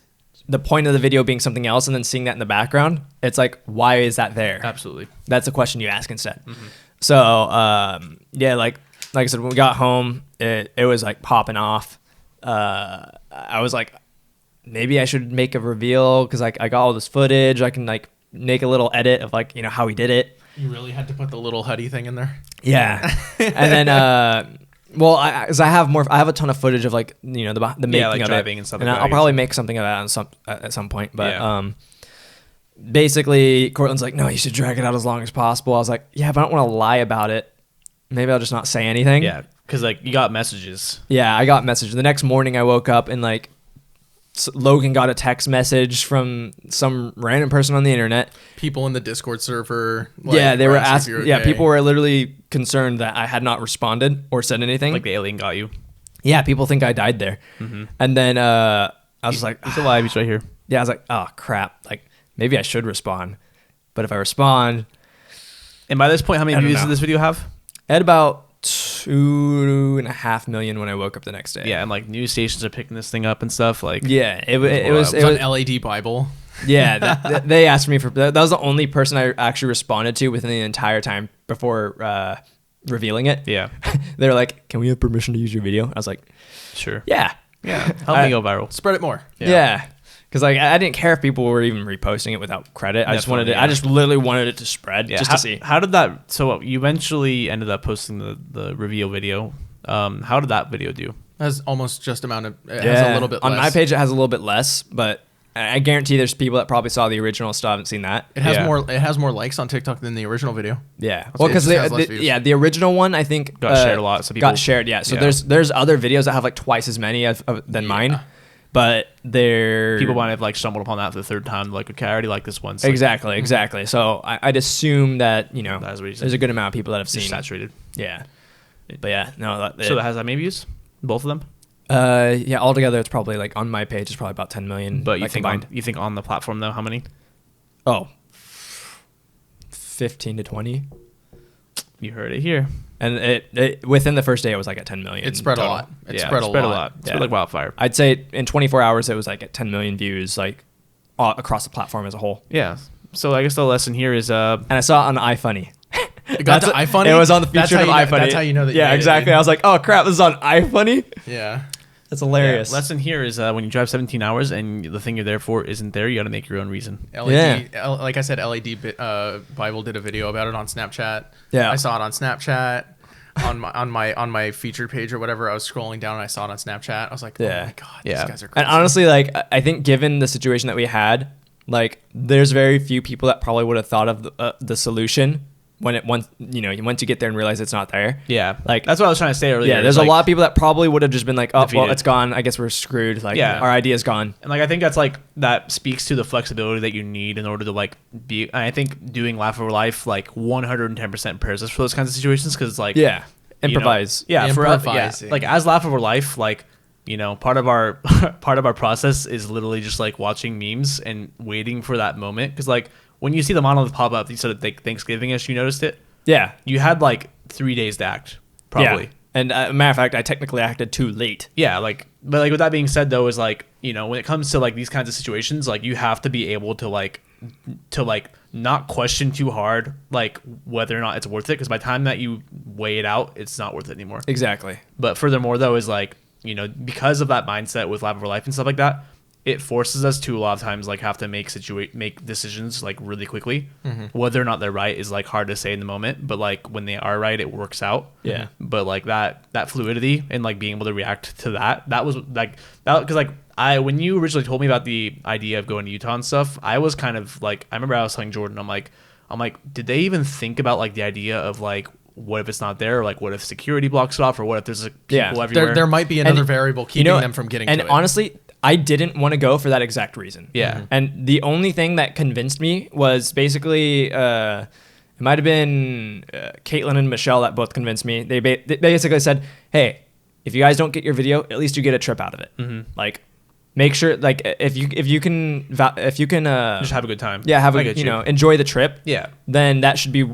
C: the point of the video being something else and then seeing that in the background. It's like, why is that there?
A: Absolutely.
C: That's a question you ask instead. So, yeah, like I said, when we got home, it was like popping off. I was like, maybe I should make a reveal because like I got all this footage. I can like make a little edit of like how he did it.
B: You really had to put the little hoodie thing in there.
C: Yeah, and then well, I have a ton of footage of like the making
A: like
C: of
A: driving
C: it,
A: and stuff
C: and
A: like that,
C: I'll
A: I
C: probably
A: guess.
C: make something of that at some point. But
A: Yeah.
C: basically, Cortland's like, no, you should drag it out as long as possible. I was like, yeah, but I don't want to lie about it. Maybe I'll just not say anything.
A: Yeah. Cause like you got messages.
C: Yeah, I got message. The next morning I woke up and like Logan got a text message from some random person on the internet.
B: People in the Discord server.
C: Yeah, they were asking.
B: asking.
C: Yeah, people were literally concerned that I had not responded or said anything.
A: Like the alien got you.
C: Yeah, people think I died there. And then I was just like,
A: He's alive. He's right here.
C: yeah, I was like, oh crap. Like maybe I should respond. But if I respond,
A: And by this point, how
C: I
A: many
C: don't
A: views
C: know.
A: does this video have?
C: at about 2.5 million when I woke up the next day.
A: Yeah, and like news stations are picking this thing up and stuff. Like,
C: Yeah, it
B: It's
C: was
B: on LED Bible.
C: yeah. They asked me for that. Was the only person I actually responded to within the entire time before revealing it.
A: yeah,
C: They were like, "Can we have permission to use your video?" I was like,
A: sure.
C: "Yeah,
A: Yeah, help me go viral.
B: Spread it more.
C: yeah." Because like I didn't care if people were even reposting it without credit. I just wanted it.
A: Definitely,
C: I just literally wanted it to spread just
A: how,
C: to see.
A: How did that? So you eventually ended up posting the reveal video. How did that video do?
B: It has almost just amount of. It has a little bit
C: on
B: less.
C: my page. It has a little bit less, but I guarantee there's people that probably saw the original still haven't seen that.
B: It has
A: Yeah.
B: more. It has more likes on TikTok than the original video.
C: Yeah,
B: It
C: well, because
B: just has less views.
C: the original one I think
A: Got shared a lot, so people-
C: got shared. Yeah, so
A: Yeah.
C: there's other videos that have like twice as many than mine, but they're
A: People might have like stumbled upon that for the third time. Like, okay, I already like this one. So
C: exactly. So I'd assume that
A: That's what you said.
C: there's a good amount of people that have
A: it's
C: seen.
A: saturated.
C: Yeah, but yeah, no.
A: So that has that many views? Both of them?
C: Yeah, altogether it's probably like on my page it's probably about 10 million.
A: But you
C: like,
A: think
C: combined.
A: you think on the platform though, how many?
C: Oh, 15 to 20.
A: You heard it here.
C: And it within the first day it was like at 10 million.
B: It spread a
C: total.
B: lot. It
A: Yeah,
B: spread a lot.
A: It spread like wildfire.
C: I'd say in 24 hours it was like at 10 million views, like across the platform as a whole.
A: Yeah. So I guess the lesson here is
C: And I saw it on iFunny.
B: It got to iFunny.
C: It was on the
B: That's
C: feature of
B: how you know-
C: iFunny.
B: That's how you know that.
C: Yeah,
B: you made it,
C: exactly.
B: dude.
C: I was like, oh crap, this is on iFunny.
B: Yeah.
C: That's hilarious.
A: Yeah, lesson here is when you drive 17 hours and the thing you're there for isn't there, you got to make your own reason.
B: Like I said, LED Bible did a video about it on Snapchat.
C: Yeah.
B: I saw it on Snapchat. on my featured page or whatever, I was scrolling down and I saw it on Snapchat. I was like, oh
C: Yeah.
B: my god,
A: Yeah.
B: these guys are crazy.
C: And honestly, like I think given the situation that we had, like there's very few people that probably would have thought of the solution once you get there and realize it's not there.
A: Yeah.
C: Like
A: that's what I was trying to say earlier.
C: Yeah, there's
A: like,
C: a lot of people that probably would have just been like, oh, well,
A: defeated.
C: it's gone. I guess we're screwed. Like,
A: Yeah.
C: our idea's gone.
A: And like I think that's like that speaks to the flexibility that you need in order to like be. And I think doing Laugh Over Life like 110% prepares us for those kinds of situations because like
C: Yeah,
A: you know,
C: improvise.
A: yeah,
B: Improvise,
A: like as Laugh Over Life, like part of our part of our process is literally just like watching memes and waiting for that moment because like when you see the Monolith pop up, you said that like Thanksgiving-ish, you noticed it.
C: Yeah,
A: You had like 3 days to act, probably.
C: Yeah. And matter of fact, I technically acted too late.
A: Yeah, like, but like with that being said, though, is like when it comes to like these kinds of situations, like you have to be able to like not question too hard, like whether or not it's worth it, because by the time that you weigh it out, it's not worth it anymore.
C: Exactly.
A: But furthermore, though, is like because of that mindset with Lab Over Life and stuff like that, it forces us to a lot of times like have to make decisions like really quickly. Whether or not they're right is like hard to say in the moment, but like when they are right, it works out.
C: Yeah.
A: But like that fluidity and like being able to react to that was like that because like when you originally told me about the idea of going to Utah and stuff, I was kind of like I remember I was telling Jordyn, I'm like, did they even think about like the idea of like what if it's not there? Or like what if security blocks it off, or what if there's like, people everywhere?
B: There might be another
C: And,
B: variable keeping them from getting to it.
C: And honestly, I didn't want to go for that exact reason.
A: Yeah.
C: And the only thing that convinced me was basically, it might have been Caitlin and Michelle that both convinced me. They basically said, hey, if you guys don't get your video, at least you get a trip out of it. Like, make sure, like, if you can
A: just have a good time.
C: yeah, have
A: I
C: a,
A: get
C: enjoy the trip.
A: Yeah.
C: Then that should be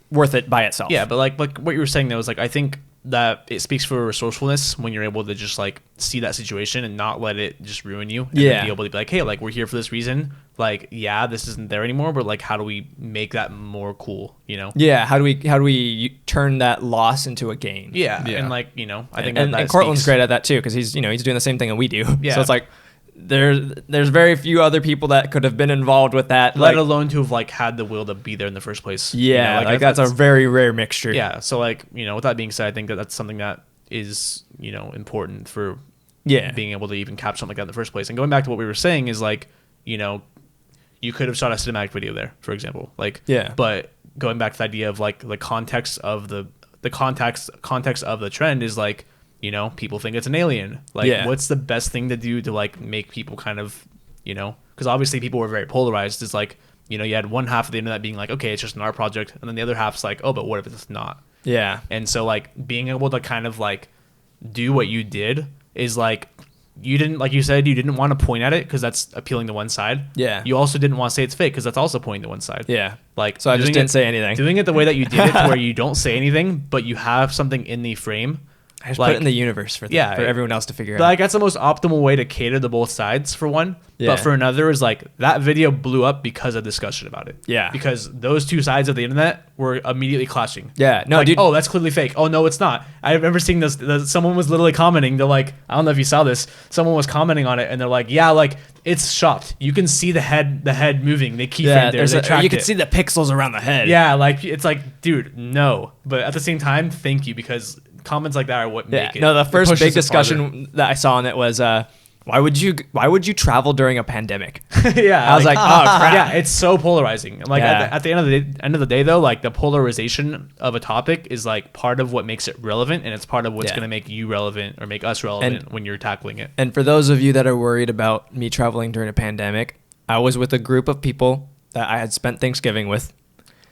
C: worth it by itself.
A: Yeah, but like what you were saying though is like I think that it speaks for resourcefulness when you're able to just like see that situation and not let it just ruin you. And then be able to be like, hey, like we're here for this reason. Like, yeah, this isn't there anymore, but like, how do we make that more cool?
C: Yeah. How do we turn that loss into a gain?
A: Yeah.
B: Yeah.
A: And like I think
C: and
A: that
C: Cortland's
A: speaks-
C: great at that too because he's doing the same thing that we do.
A: Yeah.
C: So it's like there's very few other people that could have been involved with that.
A: let
C: like,
A: alone to have like had the will to be there in the first place.
C: yeah, like that's a very rare mixture.
A: yeah. So like with that being said, I think that that's something that is important for
C: Yeah.
A: being able to even capture something like that in the first place. And going back to what we were saying is like you could have shot a cinematic video there, for example. Like
C: Yeah.
A: But going back to the idea of like the context of the context of the trend is like people think it's an alien. Like
C: Yeah.
A: what's the best thing to do to like make people kind of because obviously people were very polarized. It's like you had one half of the internet being like, okay, it's just an art project, and then the other half's like, oh, but what if it's not?
C: Yeah.
A: And so like being able to kind of like do what you did is like you didn't, like you said, you didn't want to point at it because that's appealing to one side.
C: Yeah.
A: You also didn't want to say it's fake because that's also pointing to one side.
C: Yeah.
A: Like,
C: So I just didn't say anything.
A: Doing it the way that you did it, to where you don't say anything, but you have something in the frame.
C: I just
A: like,
C: put it in the universe for everyone else to figure out.
A: Like, that's the most optimal way to cater to both sides, for one.
C: Yeah.
A: But for another is like, that video blew up because of discussion about it.
C: Yeah.
A: Because those two sides of the internet were immediately clashing.
C: Yeah. No,
A: like,
C: dude.
A: oh, that's clearly fake. Oh, no, it's not. I remember seeing this. Someone was literally commenting. They're like, I don't know if you saw this. Someone was commenting on it, and they're like, yeah, like, it's shocked. You can see the head moving. They keyframed there. They tracked
C: you can
A: it.
C: see the pixels around the head.
A: Yeah, like, it's like, dude, no. But at the same time, thank you, because comments like that are what make it.
C: No, the first
B: pushes
C: big
B: it
C: discussion that I saw on it was, why would you travel during a pandemic?
A: Yeah,
C: I was like, oh crap.
A: Yeah, it's so polarizing. Like,
C: Yeah.
A: at the end of the day, though, like, the polarization of a topic is like part of what makes it relevant, and it's part of what's
C: Yeah.
A: going to make you relevant or make us relevant when you're tackling it.
C: And for those of you that are worried about me traveling during a pandemic, I was with a group of people that I had spent Thanksgiving with.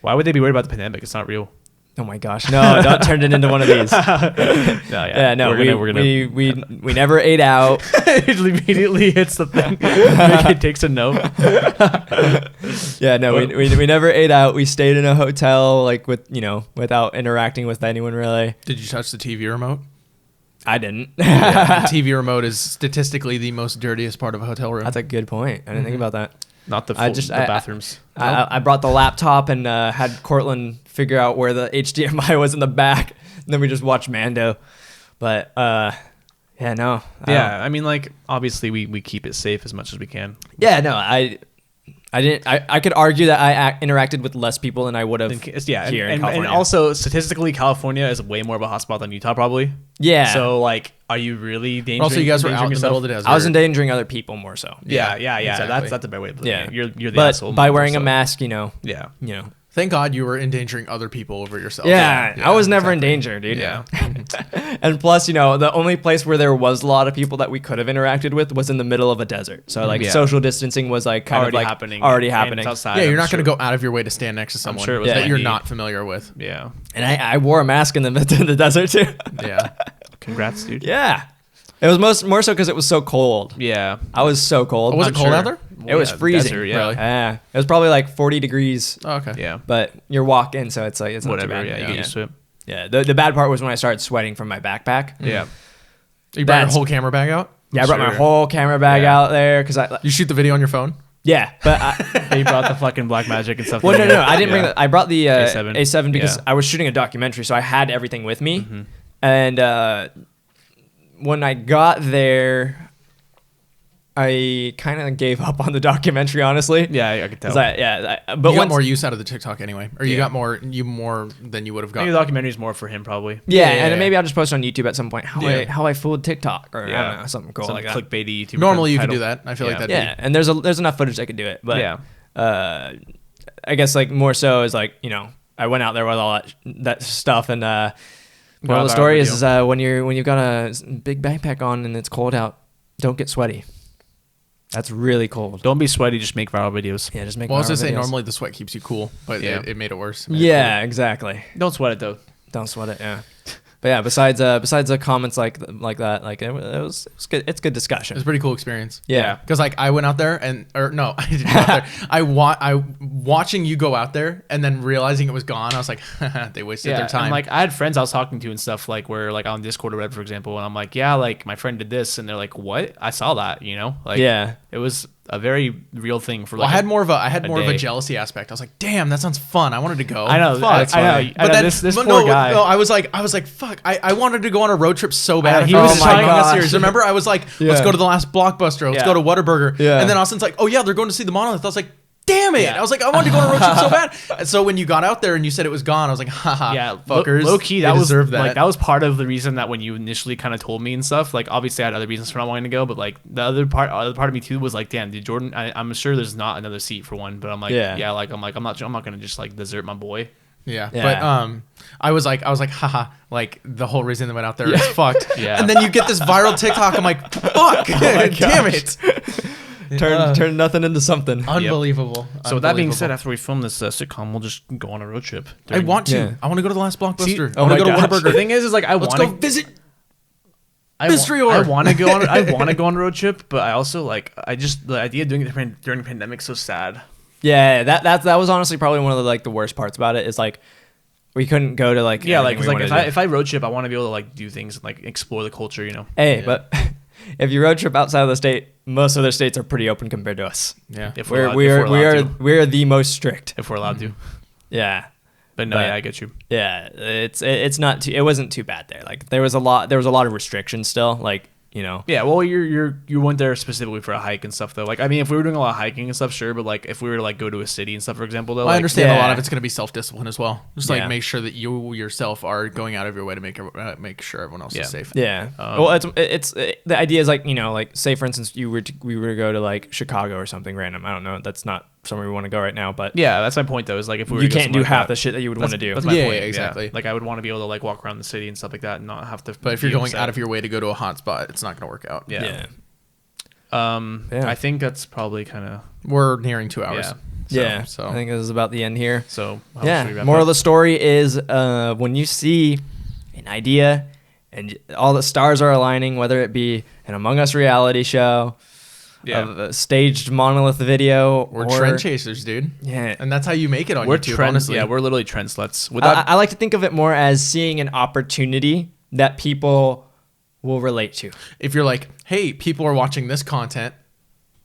A: Why would they be worried about the pandemic? It's not real.
C: Oh my gosh! No, don't turn it into one of these.
A: No,
C: we never ate out.
A: It immediately hits the thing. It takes a note.
C: Yeah, no, we never ate out. We stayed in a hotel, like, without interacting with anyone really.
B: Did you touch the TV remote?
C: I didn't.
B: Yeah, the TV remote is statistically the most dirtiest part of a hotel room.
C: That's a good point. I didn't think about that.
A: Not the bathrooms.
C: I brought the laptop and had Cortland figure out where the HDMI was in the back, and then we just watched Mando. But yeah, no.
A: I mean, like, obviously we keep it safe as much as we can.
C: Yeah, no. I didn't. I could argue that I interacted with less people than I would have.
A: Yeah,
C: here in
A: and
C: California.
A: also statistically, California is way more of a hotspot than Utah, probably.
C: Yeah.
A: So, like, are you really endangering?
B: Also, you guys were out in the
A: yourself?
B: middle of the desert.
C: I was endangering other people more so.
A: Yeah.
B: Exactly.
A: That's a better way to put it.
C: Yeah.
A: You're the
C: but
A: asshole.
C: by wearing a
A: so.
C: mask,
A: Yeah.
B: Thank God you were endangering other people over yourself.
C: Yeah, I was never in danger, dude.
B: Yeah.
C: And plus, the only place where there was a lot of people that we could have interacted with was in the middle of a desert. So, like,
A: Yeah.
C: social distancing was like kind
A: Already
C: of like
A: happening.
C: already
A: And
C: happening.
A: it's outside,
B: Yeah, you're
A: I'm
B: not going to
A: sure.
B: go out of your way to stand next to someone
A: sure it was
B: that you're
A: windy.
B: not familiar with.
A: Yeah.
C: And I wore a mask in the desert too.
B: Yeah.
A: Congrats, dude.
C: Yeah, it was more so because it was so cold.
A: Yeah.
C: I was so cold.
B: Was it cold out there?
C: It was
A: Yeah,
C: freezing.
A: desert, yeah.
B: Really?
C: Yeah, it was probably like 40 degrees.
B: Oh, okay.
A: Yeah.
C: But you're walking, so it's like it's
A: Whatever.
C: Not too
A: Yeah.
C: bad.
A: You get used to it.
C: Yeah. The bad part was when I started sweating from my backpack.
A: Yeah.
B: You brought your
C: That's-
B: whole camera bag out?
C: Yeah, I brought my
A: Sure.
C: whole camera bag
A: Yeah.
C: out there because
B: You shoot the video on your phone?
C: yeah, but
A: You brought the fucking black magic and stuff.
C: well, no, I didn't bring
A: Yeah.
C: that. I brought the
A: A7.
C: A7 because
A: Yeah.
C: I was shooting a documentary, so I had everything with me.
A: Mm-hmm.
C: And when I got there, I kind of gave up on the documentary, honestly.
A: Yeah, I could tell.
C: 'Cause but
B: But you got
C: once,
B: more use out of the TikTok anyway. Or you
A: Yeah.
B: got more than you would have
A: I think
B: gotten.
A: the documentary is more for him, probably.
C: yeah,
B: Yeah.
C: and then maybe I'll just post on YouTube at some point
B: Yeah.
C: how I fooled TikTok or I
A: Yeah.
C: don't know, something cool
A: Some
C: like that.
A: clickbaity YouTube.
B: Normally you could
A: title.
B: do that. I feel like
A: Yeah.
B: that.
C: Yeah, and there's enough footage I could do it, but
A: Yeah.
C: I guess like more so is like I went out there with all that stuff and moral of the
A: viral
C: story is
A: video.
C: when you've got a big backpack on and it's cold out, don't get sweaty. That's really cold.
A: Don't be sweaty. Just make viral videos.
C: Yeah, just make.
B: Well, I was
C: viral
B: gonna say
C: videos.
B: normally the sweat keeps you cool, but
A: Yeah.
B: it made it worse. It made it
C: Yeah, exactly.
A: Don't sweat it though.
C: Don't sweat it. Yeah. But yeah, besides the comments like that, like it was good. It's good
B: It
C: discussion.
B: was a pretty cool experience.
C: Yeah.
B: Because like I went out there no, I didn't go out there. I watching you go out there and then realizing it was gone. I was like, they wasted their time.
A: And like I had friends I was talking to and stuff like where like on Discord or whatever, for example, and I'm like, yeah, like my friend did this, and they're like, what? I saw that, like
C: Yeah.
A: it was a very real thing for
B: well,
A: like.
B: I had more of a
A: day.
B: jealousy aspect. I was like, damn, that sounds fun. I wanted to go.
A: I know,
B: Fuck.
A: I know.
B: But then
A: This
B: but
A: poor guy.
B: No, I was like, fuck. I wanted to go on a road trip so bad.
A: He
B: I
A: was
B: was
A: trying-
B: trying
C: gosh.
B: series. Remember, I was like, let's
C: Yeah.
B: go to the last Blockbuster. Let's
A: Yeah.
B: go to Whataburger.
C: Yeah.
B: And then Austin's like, oh yeah, they're going to see the Monolith. I was like, damn it.
A: Yeah.
B: I was like, I wanted to go on a road trip so bad. And so when you got out there and you said it was gone, I was like, haha,
A: Yeah,
B: fuckers.
A: low key,
B: they
A: that was
B: deserve that.
A: like that was part of the reason that when you initially kind of told me and stuff. Like, obviously, I had other reasons for not wanting to go, but like the other part of me too was like, damn, dude, Jordyn. I'm sure there's not another seat for one, but I'm like,
C: Yeah.
A: I'm not gonna just like desert my boy.
B: Yeah.
C: Yeah.
B: But I was like, haha, like the whole reason they went out there is fucked.
A: Yeah.
B: And then you get this viral TikTok. I'm like, fuck, damn it.
C: Turn nothing into something.
B: Unbelievable.
A: So with that being said,
B: Unbelievable.
A: after we film this sitcom, we'll just go on a road trip.
B: I want to.
C: Yeah.
B: I want to go to the last Blockbuster.
A: See,
B: I want
C: my
B: to go to
C: gosh.
A: The
B: Whataburger.
A: thing is like I
B: Let's
A: want
B: go visit. Mystery
A: I
B: orb.
A: want to go on. I want to go on a road trip, but I also like. I just the idea of doing it during the pandemic is so sad.
C: Yeah, that was honestly probably one of the worst parts about it is like we couldn't go to like
A: Yeah, like
C: everything
A: 'cause,
C: we
A: like
C: wanted to
A: if I road trip, I want to be able to like do things and like explore the culture. You know.
C: Hey,
B: Yeah.
C: but if you road trip outside of the state, most other states are pretty open compared to us.
B: Yeah.
A: If
C: We're
A: allowed- if allowed to.
C: we are the most strict.
A: If we're allowed to.
C: Yeah.
A: But no,
C: But-
A: yeah, I get you.
C: Yeah, it's not too, it wasn't too bad there. Like there was a lot of restrictions still, like, you know.
A: Yeah, well, you went there specifically for a hike and stuff, though. Like, I mean, if we were doing a lot of hiking and stuff, sure, but like, if we were to like go to a city and stuff, for example, though,
B: Well, I
A: like,
B: understand a lot
C: yeah.
B: of it's going to be self-discipline as well. Just like
C: Yeah.
B: make sure that you yourself are going out of your way to make sure everyone else
A: Yeah.
B: is safe.
C: Yeah.
A: Um,
C: Well, it's the idea is like, you know, like say for instance we were to go to like Chicago or something random. I don't know. That's not somewhere we want to go right now, but
A: yeah, that's my point, though. Is like if we were
C: you
A: to go
C: can't do
A: somewhere
C: half
A: like
C: the
A: that,
C: shit that you would want to do.
A: That's my
B: Yeah,
A: point.
B: yeah, exactly.
A: Like I would want to be able to like walk around the city and stuff like that, and not have to.
B: But if you're
A: be
B: going
A: upset.
B: out of your way to go to a hot spot, it's not going to work out.
A: Yeah.
C: Yeah.
A: I think that's probably kind of
B: We're nearing 2 hours.
A: Yeah.
B: So
C: I think this is about the end here.
A: so. How should we
C: Yeah.
A: wrap
C: Moral
A: up?
C: of the story is when you see an idea and all the stars are aligning, whether it be an Among Us reality show,
A: Yeah.
C: a staged Monolith video,
B: we're
C: or
B: trend chasers, dude.
C: yeah.
B: And that's how you make it on
A: We're
B: YouTube,
A: trend.
B: honestly.
A: Yeah, we're literally trend sluts. Without
C: I like to think of it more as seeing an opportunity that people will relate to.
B: If you're like, hey, people are watching this content,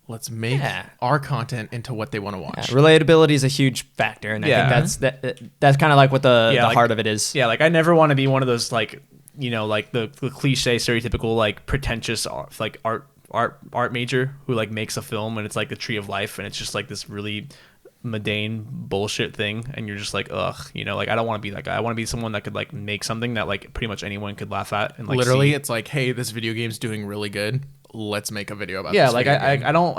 B: let's make
C: Yeah.
B: our content into what they want to watch.
C: Relatability is a huge factor, and
A: Yeah.
C: I think that's kind of like what the
A: like,
C: heart of it is.
A: Yeah, like I never want to be one of those like, you know, like the cliche, stereotypical, like pretentious like art major who like makes a film and it's like the tree of life and it's just like this really mundane bullshit thing and you're just like, ugh, you know, like I don't want to be that guy. I want to be someone that could like make something that like pretty much anyone could laugh at and like
B: Literally,
A: see.
B: it's like, hey, this video game's doing really good. Let's make a video about
A: Yeah,
B: this
A: like
B: video
A: I
B: game.
A: I don't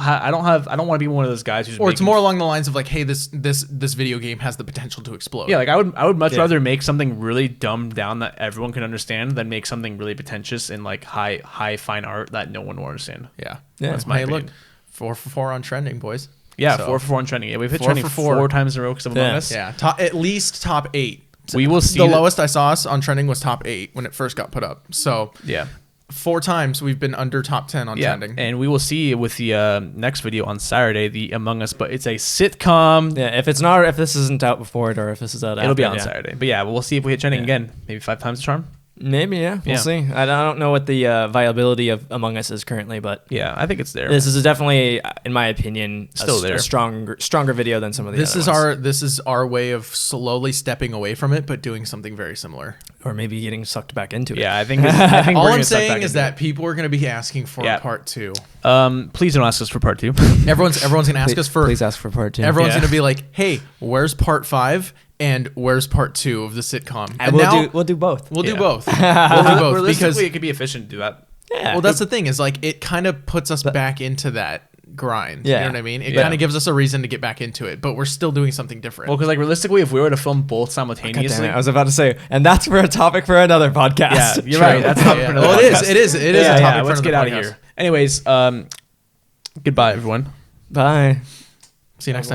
A: want to be one of those guys who's
B: Or it's
A: making-
B: more along the lines of like, hey, this video game has the potential to explode.
A: Yeah, like I would much
C: Yeah.
A: rather make something really dumbed down that everyone can understand than make something really pretentious and like high fine art that no one will understand.
B: Yeah.
C: Yeah.
A: That's my
B: Hey, look,
A: opinion.
B: 4 for 4 on trending, boys.
A: Yeah,
B: So,
A: 4 for 4 on trending. Yeah, we've hit
B: 4
A: trending
B: for 4.
A: 4 times in a row because of Among
C: Yeah.
A: Us.
B: Yeah, at least top 8.
A: We will see
B: The
A: that-
B: lowest I saw us on trending was top 8 when it first got put up. So
A: Yeah.
B: 4 times we've been under top 10 on
A: Yeah,
B: trending.
A: and we will see with the next video on Saturday, the Among Us, but it's a sitcom.
C: Yeah, if this isn't out before it, or if this is out,
A: It'll be
C: after,
A: on
C: yeah.
A: Saturday. But yeah, we'll see if we hit trending
C: Yeah.
A: again. Maybe 5 times the charm.
C: Maybe, yeah, we'll
A: Yeah.
C: see. I don't know what the viability of Among Us is currently, but
A: Yeah, I think it's there.
C: this is definitely, in my opinion,
A: Still there.
C: a stronger video than some of the
B: This
C: other
B: is
C: ones.
B: this is our way of slowly stepping away from it, but doing something very similar.
C: Or maybe getting sucked back into it.
A: Yeah, I think
B: All
A: we're
B: I'm
A: gonna suck
B: saying
A: back
B: is
A: into
B: that people are going to be asking for
A: Yeah.
B: a part 2.
A: it. Please don't ask us for part 2.
B: Everyone's going to ask us for.
C: Please ask for part 2.
B: Everyone's
A: Yeah.
B: going to be like, "Hey, where's part 5 and where's part 2 of the sitcom?"
C: And we'll do both.
B: We'll do
A: Yeah.
B: both. We'll do both because
A: Realistically, it could be efficient to do that.
C: Yeah.
B: well, that's the thing is like it kind of puts us back into that grind.
C: Yeah.
B: You know what I mean? It
A: Yeah.
B: kind of gives us a reason to get back into it, but we're still doing something different.
A: Well, because like realistically, if we were to film both
C: God
A: simultaneously,
C: damn it, I was about to say, and that's for a topic for another podcast.
A: yeah, you're right. That's not
B: Yeah.
A: for another
B: Well, it is.
A: podcast.
B: It is. It is
A: Yeah,
B: a topic
A: yeah,
B: for
A: let's get
B: another
A: out of
B: podcast.
A: here. Anyways, goodbye, everyone.
C: Bye.
B: See you next time.